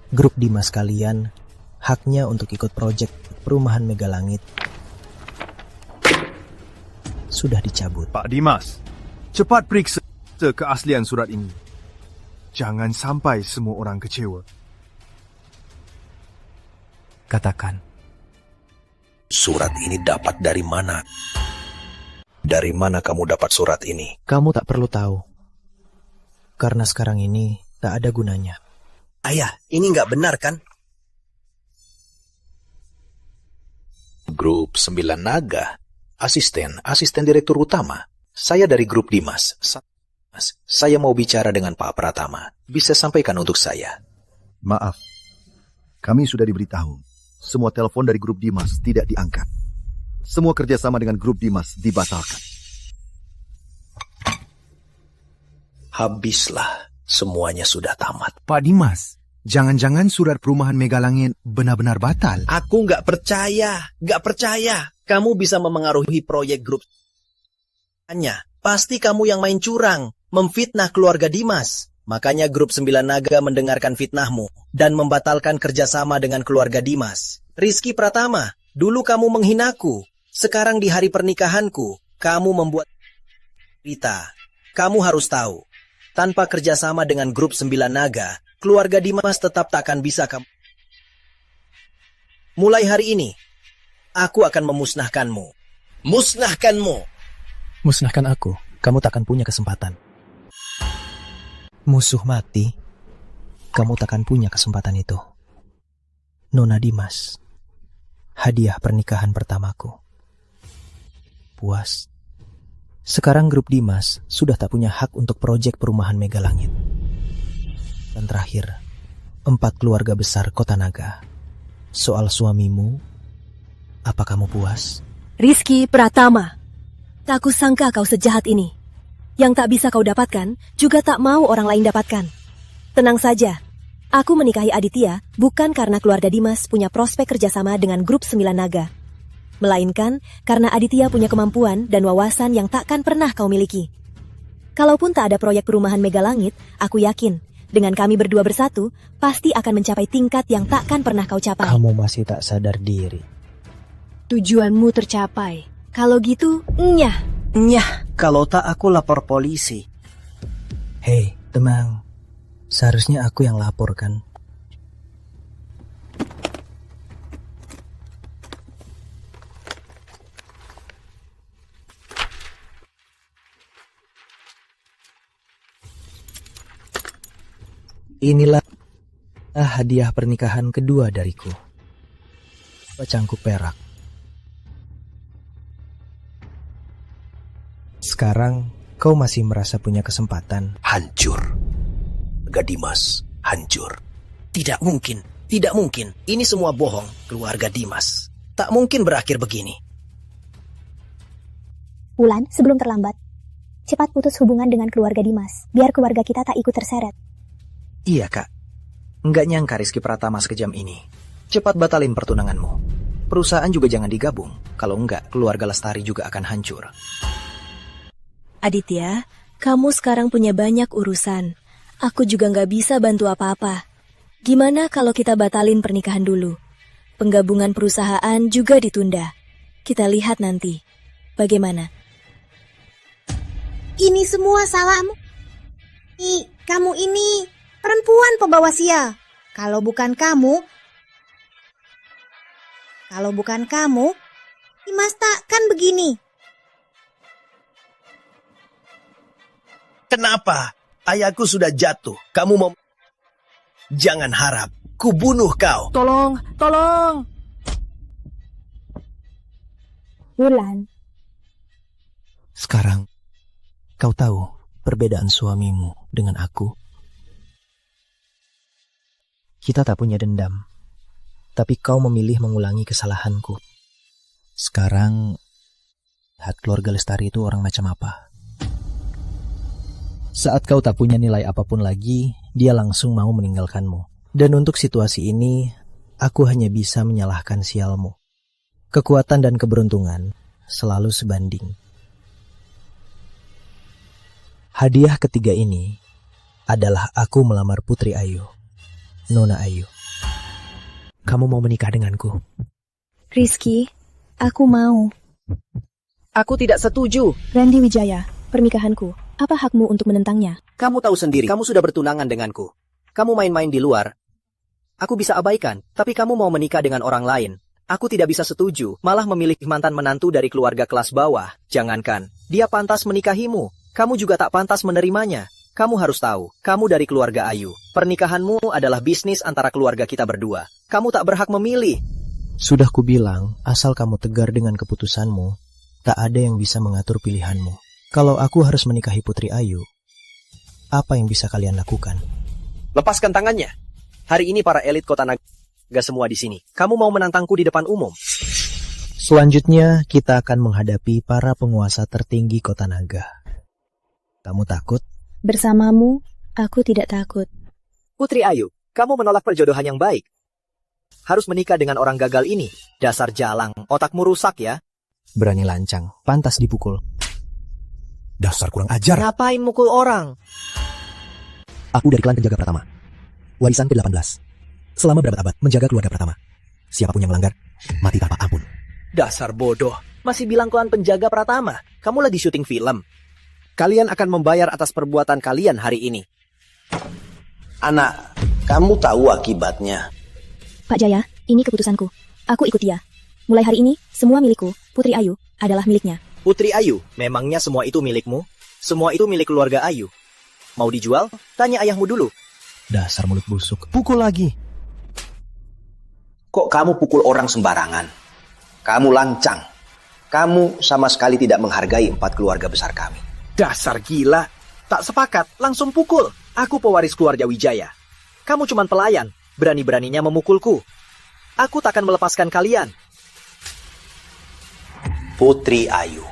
Speaker 3: grup Dimas kalian haknya untuk ikut proyek perumahan Megalangit sudah dicabut.
Speaker 6: Pak Dimas, cepat periksa keaslian surat ini. Jangan sampai semua orang kecewa.
Speaker 3: Katakan.
Speaker 13: Surat ini dapat dari mana? Dari mana kamu dapat surat ini?
Speaker 3: Kamu tak perlu tahu. Karena sekarang ini tak ada gunanya.
Speaker 4: Ayah, ini nggak benar kan?
Speaker 13: Grup 9 Naga. Asisten Direktur Utama. Saya dari grup Dimas. Saya mau bicara dengan Pak Pratama. Bisa sampaikan untuk saya.
Speaker 12: Maaf, kami sudah diberitahu. Semua telepon dari grup Dimas tidak diangkat. Semua kerjasama dengan grup Dimas dibatalkan.
Speaker 13: Habislah, semuanya sudah tamat.
Speaker 16: Pak Dimas, jangan-jangan surat perumahan Megalangit benar-benar batal?
Speaker 4: Aku nggak percaya. Kamu bisa memengaruhi proyek grup. Pasti kamu yang main curang, memfitnah keluarga Dimas. Makanya grup 9 Naga mendengarkan fitnahmu dan membatalkan kerjasama dengan keluarga Dimas. Rizky Pratama, dulu kamu menghinaku. Sekarang di hari pernikahanku, kamu membuat cerita. Kamu harus tahu, tanpa kerjasama dengan grup 9 Naga, keluarga Dimas tetap takkan bisa kamu. Mulai hari ini, aku akan memusnahkanmu.
Speaker 3: Musnahkan aku, kamu takkan punya kesempatan. Musuh mati, kamu takkan punya kesempatan itu. Nona Dimas, hadiah pernikahan pertamaku. Puas? Sekarang grup Dimas sudah tak punya hak untuk proyek perumahan Megalangit. Dan terakhir, 4 keluarga besar Kota Naga. Soal suamimu, apa kamu puas?
Speaker 1: Rizky Pratama, tak kusangka kau sejahat ini. Yang tak bisa kau dapatkan, juga tak mau orang lain dapatkan. Tenang saja, aku menikahi Aditya bukan karena keluarga Dimas punya prospek kerjasama dengan grup 9 Naga. Melainkan karena Aditya punya kemampuan dan wawasan yang takkan pernah kau miliki. Kalaupun tak ada proyek perumahan Megalangit, aku yakin, dengan kami berdua bersatu, pasti akan mencapai tingkat yang takkan pernah kau capai.
Speaker 14: Kamu masih tak sadar diri.
Speaker 1: Tujuanmu tercapai. Kalau gitu, nyah.
Speaker 4: Kalau tak aku lapor polisi.
Speaker 14: Hei, tenang. Seharusnya aku yang lapor kan.
Speaker 3: Inilah hadiah pernikahan kedua dariku.
Speaker 14: cangkuk perak. Sekarang kau masih merasa punya kesempatan.
Speaker 13: Hancur. Dimas, hancur.
Speaker 4: Tidak mungkin, tidak mungkin. Ini semua bohong, keluarga Dimas. Tak mungkin berakhir begini.
Speaker 11: Wulan, sebelum terlambat, cepat putus hubungan dengan keluarga Dimas, biar keluarga kita tak ikut terseret.
Speaker 3: Iya, Kak. Nggak nyangka Rizky Pratama sekejam ini. Cepat batalin pertunanganmu. Perusahaan juga jangan digabung. Kalau enggak, keluarga Lestari juga akan hancur.
Speaker 1: Aditya, kamu sekarang punya banyak urusan. Aku juga nggak bisa bantu apa-apa. Gimana kalau kita batalin pernikahan dulu? Penggabungan perusahaan juga ditunda. Kita lihat nanti. Bagaimana?
Speaker 17: Ini semua salahmu. Kamu ini perempuan pembawa sial. Kalau bukan kamu, Dimas takkan begini.
Speaker 4: Kenapa? Ayahku sudah jatuh. Kamu mau... Jangan harap. Ku bunuh kau.
Speaker 1: Tolong, tolong.
Speaker 11: Wulan,
Speaker 14: Sekarang, kau tahu perbedaan suamimu dengan aku. Kita tak punya dendam, tapi kau memilih mengulangi kesalahanku. Sekarang, lihat keluarga Lestari itu orang macam apa. Saat kau tak punya nilai apapun lagi, dia langsung mau meninggalkanmu. Dan untuk situasi ini, aku hanya bisa menyalahkan sialmu. Kekuatan dan keberuntungan selalu sebanding. Hadiah ketiga ini adalah aku melamar Putri Ayu, Nona Ayu. Kamu mau menikah denganku?
Speaker 8: Rizky, aku mau.
Speaker 3: Aku tidak setuju.
Speaker 8: Randy Wijaya, pernikahanku. Apa hakmu untuk menentangnya?
Speaker 3: Kamu tahu sendiri, kamu sudah bertunangan denganku. Kamu main-main di luar. Aku bisa abaikan, tapi kamu mau menikah dengan orang lain. Aku tidak bisa setuju, malah memilih mantan menantu dari keluarga kelas bawah. Jangankan, dia pantas menikahimu. Kamu juga tak pantas menerimanya. Kamu harus tahu, kamu dari keluarga Ayu. Pernikahanmu adalah bisnis antara keluarga kita berdua. Kamu tak berhak memilih.
Speaker 14: Sudah kubilang, asal kamu tegar dengan keputusanmu, tak ada yang bisa mengatur pilihanmu. Kalau aku harus menikahi Putri Ayu, apa yang bisa kalian lakukan?
Speaker 3: Lepaskan tangannya. Hari ini para elit Kota Naga semua di sini. Kamu mau menantangku di depan umum?
Speaker 14: Selanjutnya, kita akan menghadapi para penguasa tertinggi Kota Naga. Kamu takut?
Speaker 8: Bersamamu, aku tidak takut.
Speaker 3: Putri Ayu, kamu menolak perjodohan yang baik. Harus menikah dengan orang gagal ini. Dasar jalang, otakmu rusak ya.
Speaker 14: Berani lancang, pantas dipukul.
Speaker 3: Dasar kurang ajar. Ngapain mukul orang?
Speaker 13: Aku dari klan penjaga Pratama. Warisan ke-18. Selama berabad-abad menjaga keluarga Pratama. Siapapun yang melanggar, mati tanpa ampun.
Speaker 3: Dasar bodoh. Masih bilang klan penjaga Pratama. Kamu lagi syuting film. Kalian akan membayar atas perbuatan kalian hari ini.
Speaker 13: Anak, kamu tahu akibatnya.
Speaker 8: Pak Jaya, ini keputusanku. Aku ikut dia. Mulai hari ini, semua milikku, Putri Ayu, adalah miliknya.
Speaker 3: Putri Ayu, memangnya semua itu milikmu? Semua itu milik keluarga Ayu. Mau dijual? Tanya ayahmu dulu.
Speaker 14: Dasar mulut busuk. Pukul lagi.
Speaker 13: Kok kamu pukul orang sembarangan? Kamu lancang. Kamu sama sekali tidak menghargai 4 keluarga besar kami.
Speaker 3: Dasar gila. Tak sepakat, langsung pukul. Aku pewaris keluarga Wijaya. Kamu cuma pelayan. Berani-beraninya memukulku. Aku takkan melepaskan kalian.
Speaker 13: Putri Ayu,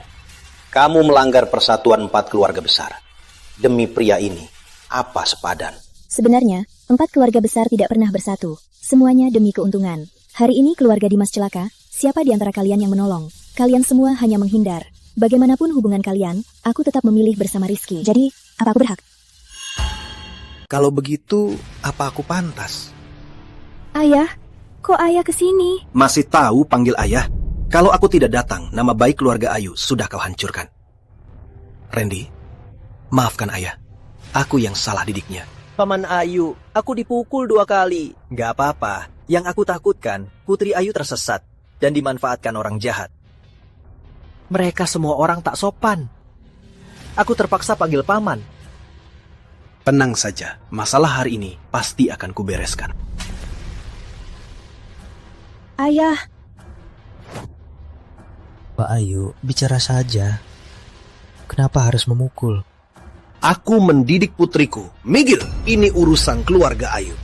Speaker 13: kamu melanggar persatuan 4 keluarga besar. Demi pria ini, apa sepadan?
Speaker 8: Sebenarnya, 4 keluarga besar tidak pernah bersatu. Semuanya demi keuntungan. Hari ini keluarga Dimas celaka, siapa di antara kalian yang menolong? Kalian semua hanya menghindar. Bagaimanapun hubungan kalian, aku tetap memilih bersama Rizky. Jadi, apa aku berhak?
Speaker 4: Kalau begitu, apa aku pantas?
Speaker 8: Ayah, kok ayah kesini?
Speaker 4: Masih tahu panggil ayah? Kalau aku tidak datang, nama baik keluarga Ayu sudah kau hancurkan. Randy, maafkan ayah. Aku yang salah didiknya.
Speaker 3: Paman Ayu, aku dipukul 2 kali. Gak apa-apa. Yang aku takutkan, Putri Ayu tersesat dan dimanfaatkan orang jahat. Mereka semua orang tak sopan. Aku terpaksa panggil paman.
Speaker 4: Tenang saja, masalah hari ini pasti akan kubereskan.
Speaker 8: Ayah,
Speaker 14: Pak Ayu, bicara saja. Kenapa harus memukul?
Speaker 18: Aku mendidik putriku. Migil, ini urusan keluarga Ayu.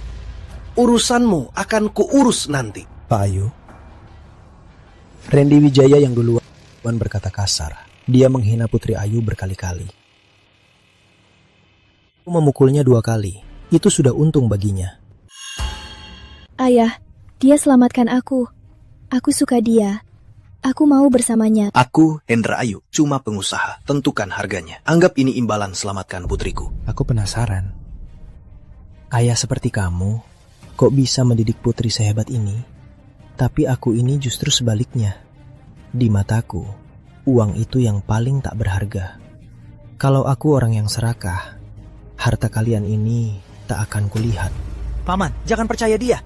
Speaker 18: Urusanmu akan kuurus nanti.
Speaker 14: Pak Ayu. Randy Wijaya yang duluan berkata kasar. Dia menghina Putri Ayu berkali-kali. Memukulnya 2 kali. Itu sudah untung baginya.
Speaker 8: Ayah, dia selamatkan aku. Aku suka dia. Aku mau bersamanya.
Speaker 18: Aku, Hendra Ayu, cuma pengusaha. Tentukan harganya. Anggap ini imbalan selamatkan putriku.
Speaker 14: Aku penasaran. Ayah seperti kamu, kok bisa mendidik putri sehebat ini? Tapi aku ini justru sebaliknya. Di mataku, uang itu yang paling tak berharga. Kalau aku orang yang serakah, harta kalian ini tak akan kulihat.
Speaker 3: Paman, jangan percaya dia.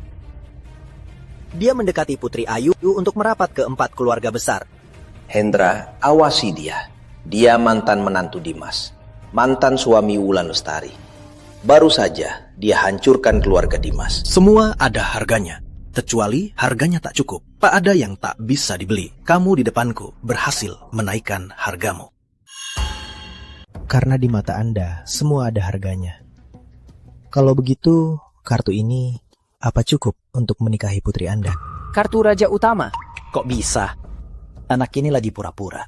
Speaker 3: Dia mendekati Putri Ayu untuk merapat ke 4 keluarga besar.
Speaker 13: Hendra, awasi dia. Dia mantan menantu Dimas, mantan suami Wulan Lestari. Baru saja dia hancurkan keluarga Dimas.
Speaker 18: Semua ada harganya, kecuali harganya tak cukup. Tak ada yang tak bisa dibeli. Kamu di depanku berhasil menaikkan hargamu.
Speaker 14: Karena di mata Anda, semua ada harganya. Kalau begitu, kartu ini apa cukup untuk menikahi putri Anda?
Speaker 3: Kartu Raja Utama. Kok bisa? Anak ini lagi pura-pura.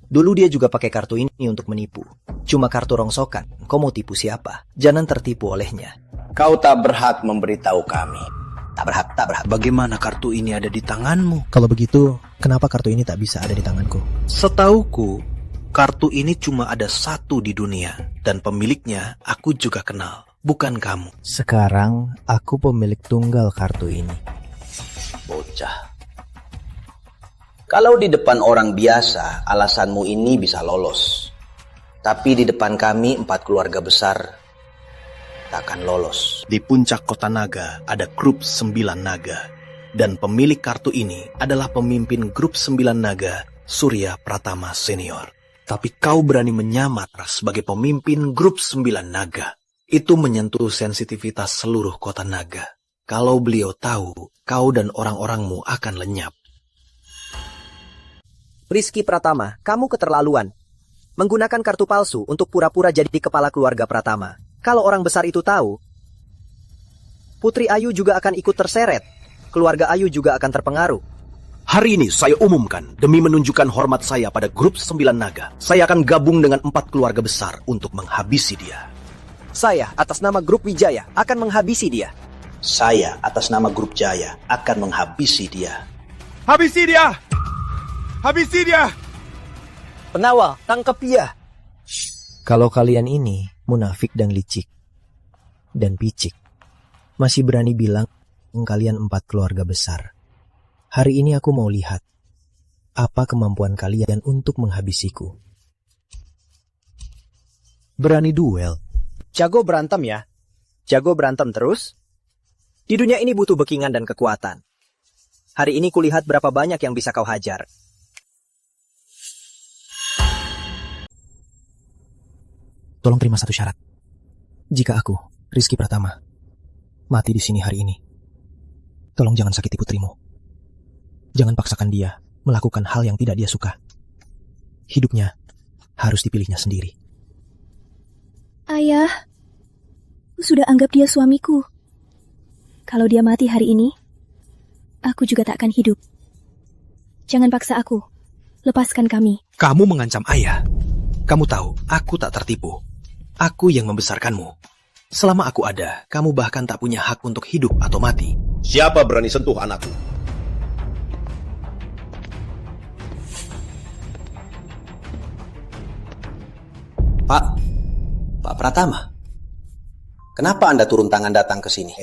Speaker 3: Dulu dia juga pakai kartu ini untuk menipu. Cuma kartu rongsokan. Kau mau tipu siapa? Jangan tertipu olehnya.
Speaker 13: Kau tak berhak memberitahu kami.
Speaker 3: Tak berhak.
Speaker 18: Bagaimana kartu ini ada di tanganmu?
Speaker 14: Kalau begitu, kenapa kartu ini tak bisa ada di tanganku?
Speaker 18: Setauku, kartu ini cuma ada 1 di dunia. Dan pemiliknya aku juga kenal. Bukan kamu.
Speaker 14: Sekarang aku pemilik tunggal kartu ini.
Speaker 13: Bocah. Kalau di depan orang biasa, alasanmu ini bisa lolos. Tapi di depan kami 4 keluarga besar, takkan lolos.
Speaker 18: Di puncak kota naga ada grup 9 naga. Dan pemilik kartu ini adalah pemimpin grup 9 naga, Surya Pratama Senior. Tapi kau berani menyamar sebagai pemimpin grup 9 naga. Itu menyentuh sensitivitas seluruh kota naga. Kalau beliau tahu, kau dan orang-orangmu akan lenyap.
Speaker 3: Rizky Pratama, kamu keterlaluan. Menggunakan kartu palsu untuk pura-pura jadi kepala keluarga Pratama. Kalau orang besar itu tahu, Putri Ayu juga akan ikut terseret. Keluarga Ayu juga akan terpengaruh.
Speaker 18: Hari ini saya umumkan, demi menunjukkan hormat saya pada grup 9 naga, saya akan gabung dengan 4 keluarga besar untuk menghabisi dia.
Speaker 3: Saya, atas nama grup Wijaya, akan menghabisi dia.
Speaker 13: Saya, atas nama grup Jaya, akan menghabisi dia.
Speaker 6: Habisi dia! Habisi dia!
Speaker 3: Penawal, tangkap dia!
Speaker 14: Kalau kalian ini munafik dan licik, dan picik, masih berani bilang kalian 4 keluarga besar. Hari ini aku mau lihat apa kemampuan kalian untuk menghabisiku.
Speaker 3: Berani duel. Jago berantem ya? Jago berantem terus? Di dunia ini butuh backingan dan kekuatan. Hari ini kulihat berapa banyak yang bisa kau hajar.
Speaker 14: Tolong terima satu syarat. Jika aku, Rizky Pratama, mati di sini hari ini, tolong jangan sakiti putrimu. Jangan paksakan dia melakukan hal yang tidak dia suka. Hidupnya harus dipilihnya sendiri.
Speaker 8: Ayah, sudah anggap dia suamiku. Kalau dia mati hari ini, aku juga tak akan hidup. Jangan paksa aku. Lepaskan kami.
Speaker 18: Kamu mengancam ayah. Kamu tahu, aku tak tertipu. Aku yang membesarkanmu. Selama aku ada, kamu bahkan tak punya hak untuk hidup atau mati.
Speaker 19: Siapa berani sentuh anakku?
Speaker 13: Pak Pratama, kenapa Anda turun tangan datang ke sini?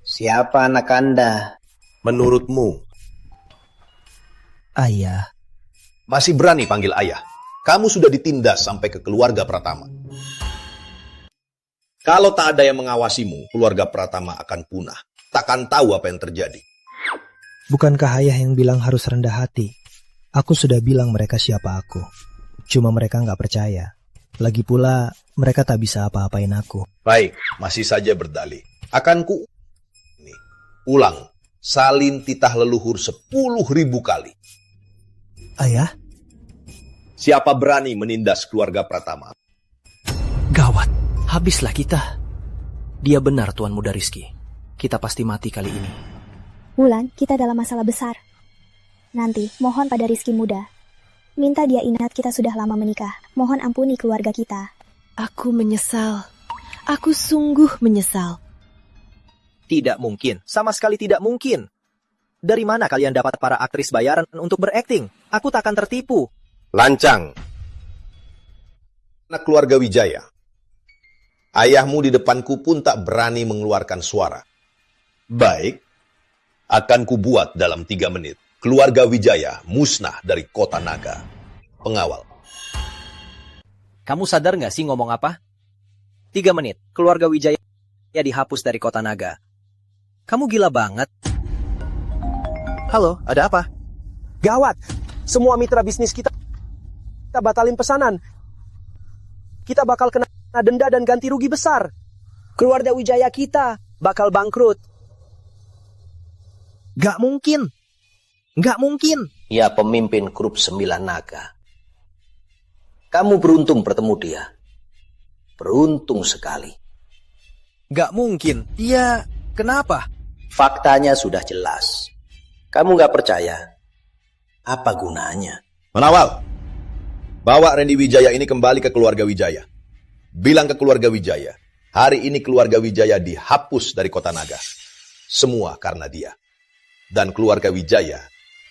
Speaker 4: Siapa anak Anda?
Speaker 19: Menurutmu?
Speaker 14: Ayah.
Speaker 19: Masih berani panggil ayah? Kamu sudah ditindas sampai ke keluarga Pratama. Kalau tak ada yang mengawasimu, keluarga Pratama akan punah. Takkan tahu apa yang terjadi.
Speaker 14: Bukankah ayah yang bilang harus rendah hati? Aku sudah bilang mereka siapa aku. Cuma mereka nggak percaya. Lagi pula, mereka tak bisa apa-apain aku.
Speaker 19: Baik, masih saja berdalih. Akan ulang, salin titah leluhur 10.000 kali.
Speaker 3: Ayah?
Speaker 19: Siapa berani menindas keluarga Pratama?
Speaker 3: Gawat, habislah kita. Dia benar Tuan Muda Rizky. Kita pasti mati kali ini.
Speaker 11: Wulan, kita dalam masalah besar. Nanti, mohon pada Rizky Muda. Minta dia ingat kita sudah lama menikah. Mohon ampuni keluarga kita.
Speaker 1: Aku menyesal. Aku sungguh menyesal.
Speaker 3: Tidak mungkin, sama sekali tidak mungkin. Dari mana kalian dapat para aktris bayaran untuk berakting? Aku tak akan tertipu.
Speaker 19: Lancang. Anak keluarga Wijaya. Ayahmu di depanku pun tak berani mengeluarkan suara. Baik, akan kubuat dalam 3 menit. Keluarga Wijaya musnah dari kota naga. Pengawal.
Speaker 3: Kamu sadar nggak sih ngomong apa? 3 menit, keluarga Wijaya dihapus dari kota naga. Kamu gila banget. Halo, ada apa? Gawat, semua mitra bisnis kita batalin pesanan. Kita bakal kena denda dan ganti rugi besar. Keluarga Wijaya kita bakal bangkrut. Gak mungkin. Gak mungkin.
Speaker 13: Ya, pemimpin grup 9 naga. Kamu beruntung bertemu dia. Beruntung sekali.
Speaker 3: Gak mungkin. Iya, kenapa?
Speaker 13: Faktanya sudah jelas. Kamu gak percaya? Apa gunanya?
Speaker 19: Menawal, bawa Randy Wijaya ini kembali ke keluarga Wijaya. Bilang ke keluarga Wijaya, hari ini keluarga Wijaya dihapus dari kota naga. Semua karena dia. Dan keluarga Wijaya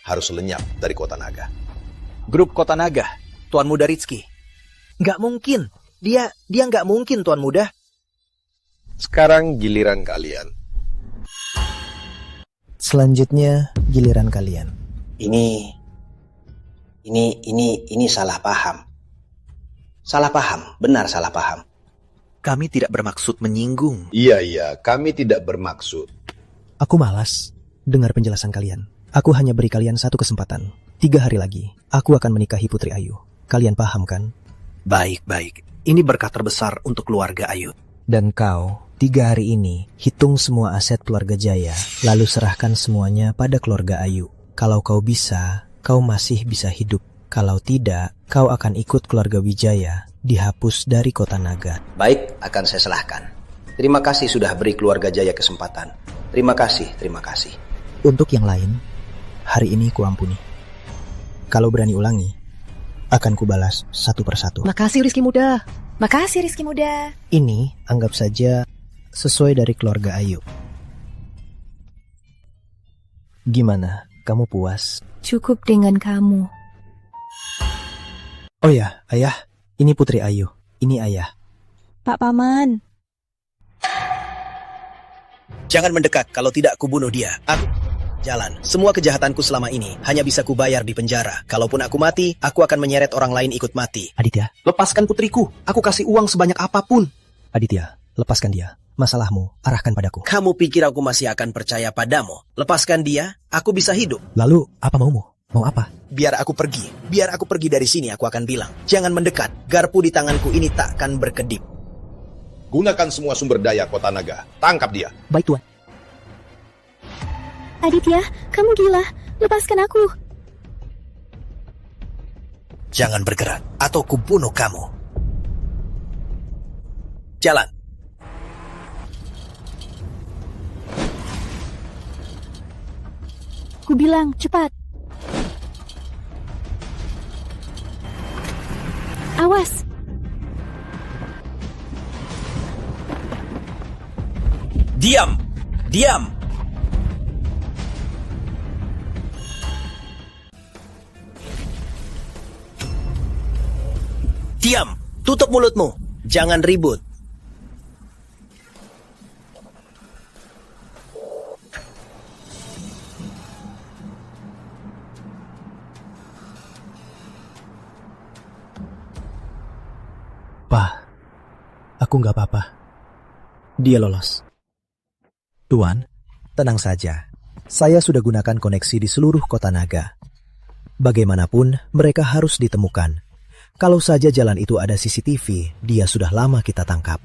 Speaker 19: harus lenyap dari kota naga.
Speaker 3: Grup kota naga, Tuan Muda Rizky. Gak mungkin. Dia gak mungkin, Tuan Muda.
Speaker 19: Sekarang giliran kalian.
Speaker 14: Selanjutnya giliran kalian.
Speaker 13: Ini salah paham. Salah paham, benar salah paham.
Speaker 3: Kami tidak bermaksud menyinggung.
Speaker 19: Iya, kami tidak bermaksud.
Speaker 14: Aku malas dengar penjelasan kalian. Aku hanya beri kalian 1 kesempatan. 3 hari lagi, aku akan menikahi Putri Ayu. Kalian paham kan?
Speaker 3: Baik. Ini berkah terbesar untuk keluarga Ayu.
Speaker 14: Dan kau, 3 hari ini, hitung semua aset keluarga Jaya, lalu serahkan semuanya pada keluarga Ayu. Kalau kau bisa, kau masih bisa hidup. Kalau tidak, kau akan ikut keluarga Wijaya, dihapus dari kota naga.
Speaker 13: Baik, akan saya selahkan. Terima kasih sudah beri keluarga Jaya kesempatan. Terima kasih.
Speaker 14: Untuk yang lain, hari ini kuampuni. Kalau berani ulangi, akan kubalas 1 persatu.
Speaker 1: Makasih Rizky Muda. Makasih Rizky Muda.
Speaker 14: Ini anggap saja sesuai dari keluarga Ayu. Gimana? Kamu puas?
Speaker 1: Cukup dengan kamu.
Speaker 14: Oh ya, Ayah. Ini Putri Ayu. Ini Ayah.
Speaker 11: Pak Paman.
Speaker 4: Jangan mendekat, kalau tidak kubunuh dia. Aku jalan. Semua kejahatanku selama ini hanya bisa kubayar di penjara. Kalaupun aku mati, aku akan menyeret orang lain ikut mati.
Speaker 14: Aditya.
Speaker 4: Lepaskan putriku. Aku kasih uang sebanyak apapun.
Speaker 14: Aditya, lepaskan dia. Masalahmu, arahkan padaku.
Speaker 4: Kamu pikir aku masih akan percaya padamu? Lepaskan dia, aku bisa hidup.
Speaker 14: Lalu, apa maumu? Mau apa?
Speaker 4: Biar aku pergi. Biar aku pergi dari sini, aku akan bilang. Jangan mendekat. Garpu di tanganku ini takkan berkedip.
Speaker 19: Gunakan semua sumber daya kota naga. Tangkap dia.
Speaker 14: Baik, Tuan.
Speaker 8: Aditya, kamu gila. Lepaskan aku.
Speaker 4: Jangan bergerak, atau kubunuh kamu. Jalan.
Speaker 8: Ku bilang, cepat. Awas.
Speaker 4: Diam. Diam. Tutup mulutmu. Jangan ribut.
Speaker 14: Pa, aku nggak apa-apa. Dia lolos. Tuan, tenang saja. Saya sudah gunakan koneksi di seluruh kota naga. Bagaimanapun, mereka harus ditemukan. Kalau saja jalan itu ada CCTV, dia sudah lama kita tangkap.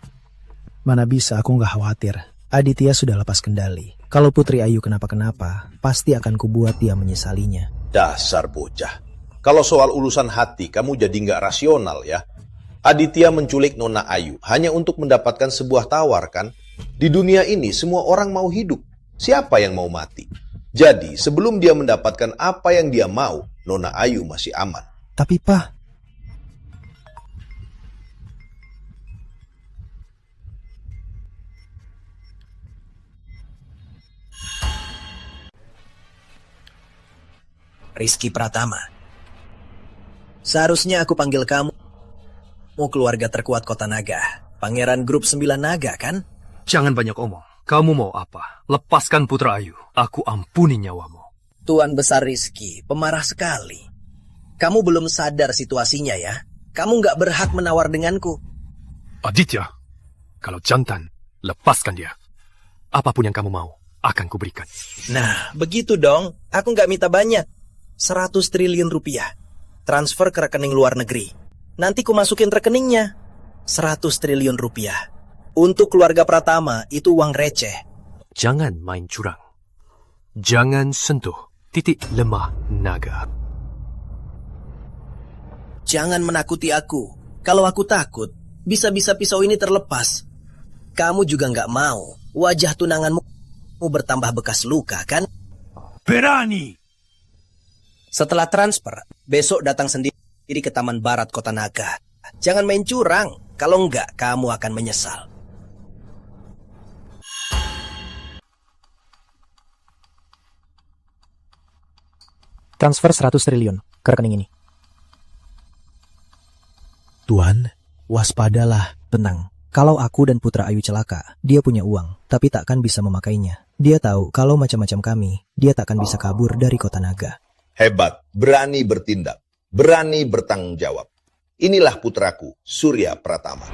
Speaker 14: Mana bisa, aku nggak khawatir. Aditya sudah lepas kendali. Kalau Putri Ayu kenapa-kenapa, pasti akan kubuat dia menyesalinya.
Speaker 19: Dasar bocah. Kalau soal urusan hati, kamu jadi nggak rasional ya. Aditya menculik Nona Ayu hanya untuk mendapatkan sebuah tawar kan? Di dunia ini semua orang mau hidup. Siapa yang mau mati? Jadi sebelum dia mendapatkan apa yang dia mau, Nona Ayu masih aman.
Speaker 3: Tapi Pak,
Speaker 4: Rizky Pratama, seharusnya aku panggil kamu keluarga terkuat Kota Naga. Pangeran Grup 9 Naga, kan?
Speaker 7: Jangan banyak omong. Kamu mau apa? Lepaskan Putra Ayu. Aku ampuni nyawamu.
Speaker 4: Tuan Besar Rizky, pemarah sekali. Kamu belum sadar situasinya ya? Kamu nggak berhak menawar denganku.
Speaker 7: Aditya, kalau jantan, lepaskan dia. Apapun yang kamu mau, akan kuberikan.
Speaker 4: Nah, begitu dong. Aku nggak minta banyak. 100 triliun rupiah. Transfer ke rekening luar negeri. Nanti ku masukin rekeningnya. 100 triliun rupiah. Untuk keluarga Pratama, itu uang receh.
Speaker 7: Jangan main curang. Jangan sentuh titik lemah naga.
Speaker 4: Jangan menakuti aku. Kalau aku takut, bisa-bisa pisau ini terlepas. Kamu juga nggak mau wajah tunanganmu bertambah bekas luka, kan?
Speaker 6: Berani!
Speaker 4: Setelah transfer, besok datang sendiri ke Taman Barat Kota Naga. Jangan main curang, kalau enggak kamu akan menyesal.
Speaker 14: Transfer 100 triliun ke rekening ini. Tuan, waspadalah. Tenang, kalau aku dan Putra Ayu celaka, dia punya uang, tapi takkan bisa memakainya. Dia tahu kalau macam-macam kami, dia takkan bisa kabur dari Kota Naga.
Speaker 19: Hebat, berani bertindak, berani bertanggung jawab. Inilah putraku, Surya Pratama.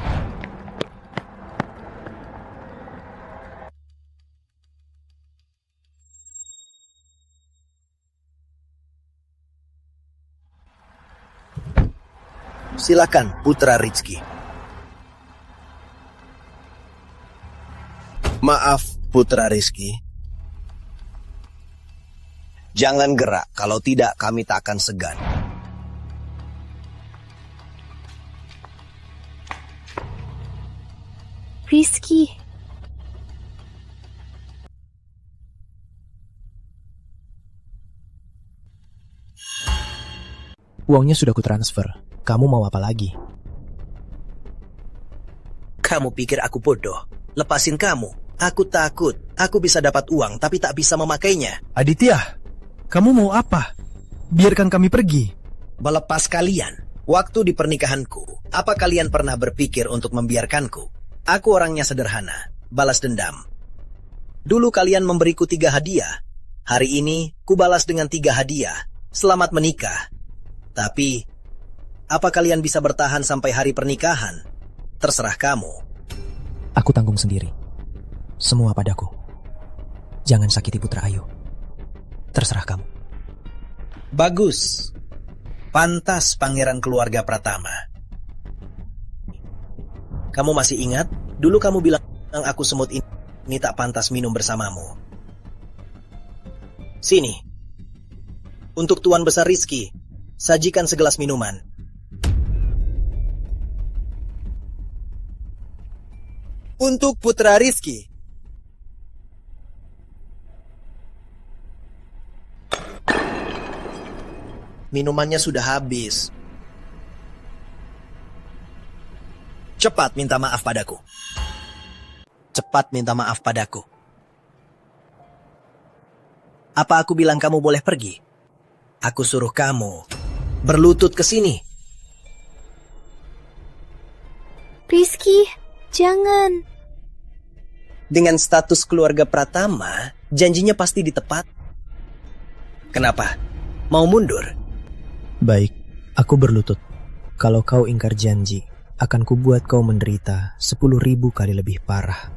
Speaker 4: Silakan, Putra Rizky. Maaf, Putra Rizky. Jangan gerak, kalau tidak kami tak akan segan.
Speaker 8: Rizky.
Speaker 14: Uangnya sudah kutransfer. Kamu mau apa lagi?
Speaker 4: Kamu pikir aku bodoh? Lepasin kamu. Aku takut. Aku bisa dapat uang, tapi tak bisa memakainya.
Speaker 3: Aditya, kamu mau apa? Biarkan kami pergi.
Speaker 4: Melepas kalian. Waktu di pernikahanku, apa kalian pernah berpikir untuk membiarkanku? Aku orangnya sederhana. Balas dendam. Dulu kalian memberiku 3 hadiah. Hari ini, ku balas dengan 3 hadiah. Selamat menikah. Tapi, apa kalian bisa bertahan sampai hari pernikahan? Terserah kamu.
Speaker 14: Aku tanggung sendiri. Semua padaku. Jangan sakiti Putra Ayu. Terserah kamu.
Speaker 4: Bagus. Pantas pangeran keluarga Pratama. Kamu masih ingat? Dulu kamu bilang aku semut ini tak pantas minum bersamamu. Sini. Untuk Tuan Besar Rizky, sajikan segelas minuman. Untuk Putra Rizky. Minumannya sudah habis. Cepat minta maaf padaku. Cepat minta maaf padaku. Apa aku bilang kamu boleh pergi? Aku suruh kamu berlutut ke sini.
Speaker 8: Rizky, jangan.
Speaker 4: Dengan status keluarga Pratama, janjinya pasti ditepat. Kenapa? Mau mundur?
Speaker 14: Baik, aku berlutut. Kalau kau ingkar janji, akan kubuat kau menderita 10.000 kali lebih parah.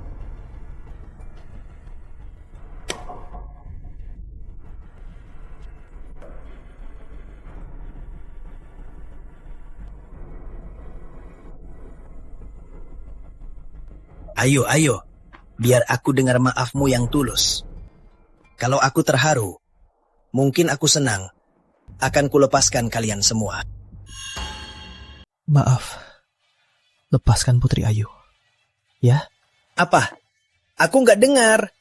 Speaker 4: Ayo, ayo. Biar aku dengar maafmu yang tulus. Kalau aku terharu, mungkin aku senang. akan kulepaskan kalian semua.
Speaker 14: Maaf, lepaskan Putri Ayu. Ya?
Speaker 4: Apa? Aku nggak dengar.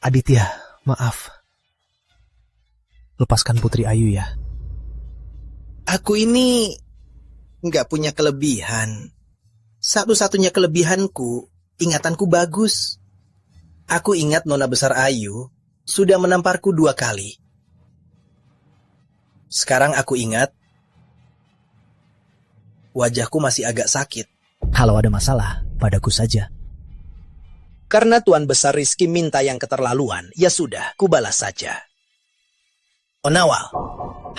Speaker 14: Aditya, maaf. Lepaskan Putri Ayu ya.
Speaker 4: Aku ini nggak punya kelebihan. Satu-satunya kelebihanku, ingatanku bagus. Aku ingat Nona Besar Ayu sudah menamparku 2 kali. Sekarang aku ingat, wajahku masih agak sakit.
Speaker 14: Kalau ada masalah, padaku saja.
Speaker 4: Karena Tuan Besar Rizky minta yang keterlaluan, ya sudah, kubalas saja. Onawal,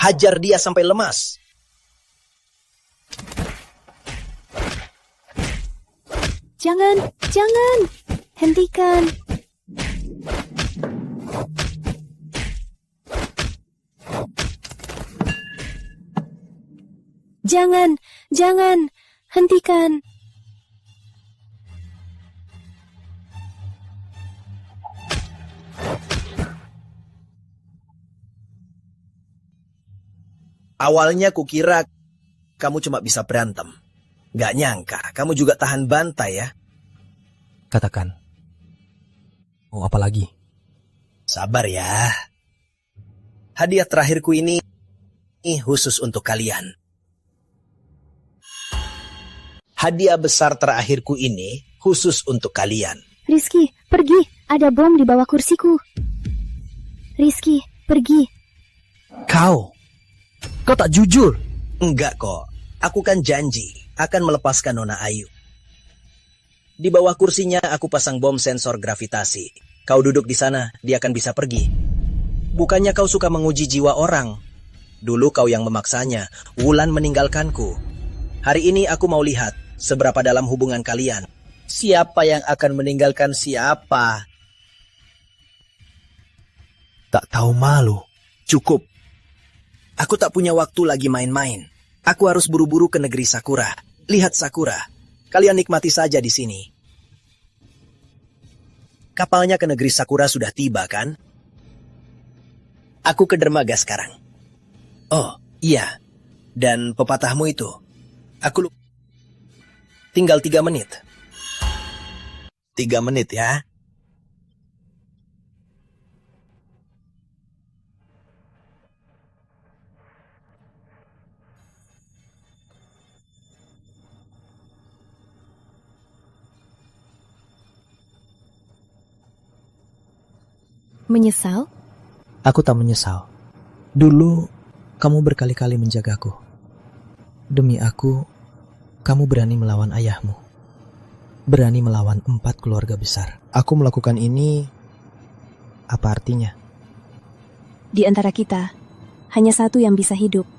Speaker 4: hajar dia sampai lemas.
Speaker 8: Jangan, jangan. Hentikan. Jangan, jangan. Hentikan.
Speaker 4: Awalnya kukira kamu cuma bisa berantem. Gak nyangka, kamu juga tahan bantai ya.
Speaker 14: Katakan. Mau apa lagi?
Speaker 4: Sabar ya. Hadiah terakhirku ini khusus untuk kalian. Hadiah besar terakhirku ini khusus untuk kalian.
Speaker 8: Rizky, pergi. Ada bom di bawah kursiku. Rizky, pergi.
Speaker 14: Kau tak jujur.
Speaker 4: Enggak kok. Aku kan janji akan melepaskan Nona Ayu. Di bawah kursinya aku pasang bom sensor gravitasi. Kau duduk di sana, dia akan bisa pergi. Bukannya kau suka menguji jiwa orang. Dulu kau yang memaksanya. Wulan meninggalkanku. Hari ini aku mau lihat seberapa dalam hubungan kalian. Siapa yang akan meninggalkan siapa?
Speaker 14: Tak tahu malu.
Speaker 4: Cukup. Aku tak punya waktu lagi main-main. Aku harus buru-buru ke negeri Sakura. Lihat Sakura. Kalian nikmati saja di sini. Kapalnya ke negeri Sakura sudah tiba kan? Aku ke dermaga sekarang. Oh, iya. Dan pepatahmu itu. Aku lupa. Tinggal 3 menit. 3 menit ya.
Speaker 8: Menyesal?
Speaker 14: Aku tak menyesal. Dulu, kamu berkali-kali menjagaku. Demi aku, kamu berani melawan ayahmu. Berani melawan 4 keluarga besar. Aku melakukan ini, apa artinya?
Speaker 8: Di antara kita, hanya satu yang bisa hidup.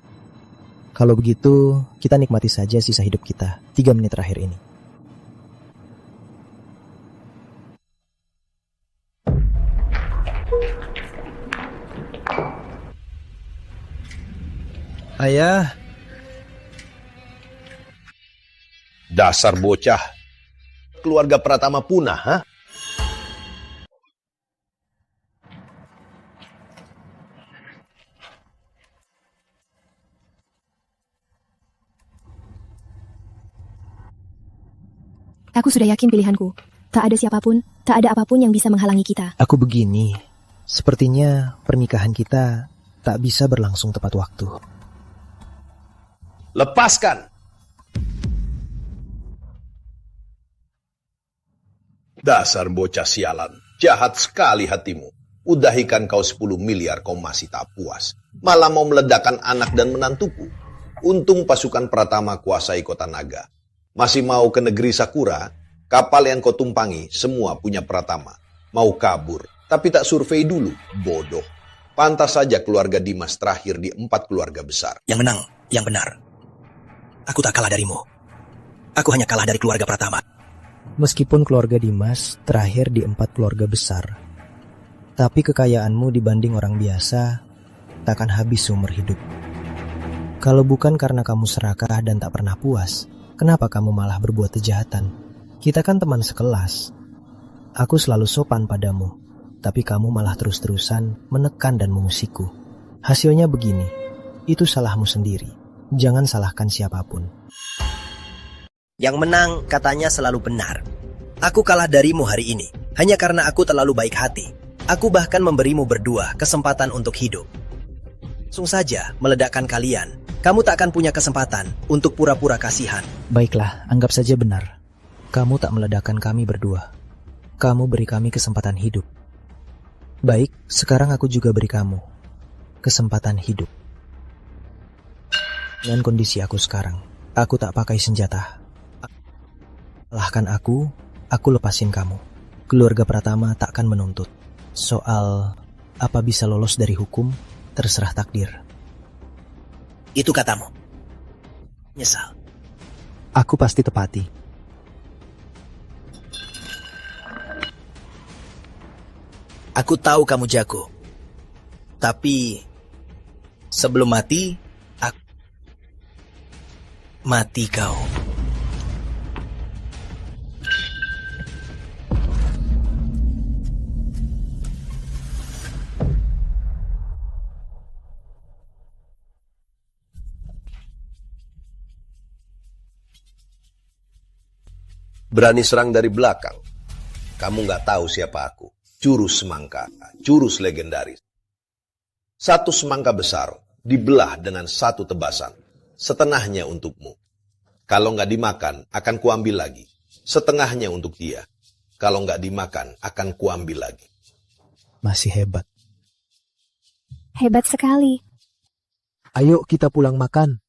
Speaker 14: Kalau begitu, kita nikmati saja sisa hidup kita 3 menit terakhir ini.
Speaker 3: Ayah.
Speaker 19: Dasar bocah. Keluarga Pratama punah, ha?
Speaker 8: Aku sudah yakin pilihanku. Tak ada siapapun, tak ada apapun yang bisa menghalangi kita.
Speaker 14: Aku begini. Sepertinya pernikahan kita tak bisa berlangsung tepat waktu.
Speaker 19: Lepaskan! Dasar bocah sialan. Jahat sekali hatimu. Udahikan kau 10 miliar kau masih tak puas. Malah mau meledakkan anak dan menantuku. Untung pasukan Pratama kuasai kota naga. Masih mau ke negeri Sakura, kapal yang kau tumpangi semua punya Pratama. Mau kabur, tapi tak survei dulu. Bodoh. Pantas saja keluarga Dimas terakhir di 4 keluarga besar.
Speaker 4: Yang menang, yang benar. Aku tak kalah darimu. Aku hanya kalah dari keluarga Pratama.
Speaker 14: Meskipun keluarga Dimas terakhir di 4 keluarga besar, tapi kekayaanmu dibanding orang biasa takkan habis seumur hidup. Kalau bukan karena kamu serakah dan tak pernah puas, kenapa kamu malah berbuat kejahatan? Kita kan teman sekelas. Aku selalu sopan padamu, tapi kamu malah terus-terusan menekan dan mengusikku. Hasilnya begini. Itu salahmu sendiri. Jangan salahkan siapapun.
Speaker 4: Yang menang katanya selalu benar. Aku kalah darimu hari ini hanya karena aku terlalu baik hati. Aku bahkan memberimu berdua kesempatan untuk hidup. Langsung saja meledakkan kalian. Kamu tak akan punya kesempatan untuk pura-pura kasihan.
Speaker 14: Baiklah, anggap saja benar. Kamu tak meledakkan kami berdua. Kamu beri kami kesempatan hidup. Baik, sekarang aku juga beri kamu kesempatan hidup. Dengan kondisi aku sekarang, aku tak pakai senjata. Salahkan aku lepasin kamu. Keluarga Pratama tak akan menuntut. Soal apa bisa lolos dari hukum, terserah takdir.
Speaker 4: Itu katamu. Nyesal.
Speaker 3: Aku pasti tepati.
Speaker 4: Aku tahu kamu jago. Tapi sebelum mati, mati kau.
Speaker 19: Berani serang dari belakang. Kamu nggak tahu siapa aku. Jurus semangka, jurus legendaris. Satu semangka besar dibelah dengan satu tebasan. Setengahnya untukmu. Kalau nggak dimakan, akan kuambil lagi. Setengahnya untuk dia. Kalau nggak dimakan, akan kuambil lagi.
Speaker 14: Masih hebat.
Speaker 8: Hebat sekali.
Speaker 3: Ayo kita pulang makan.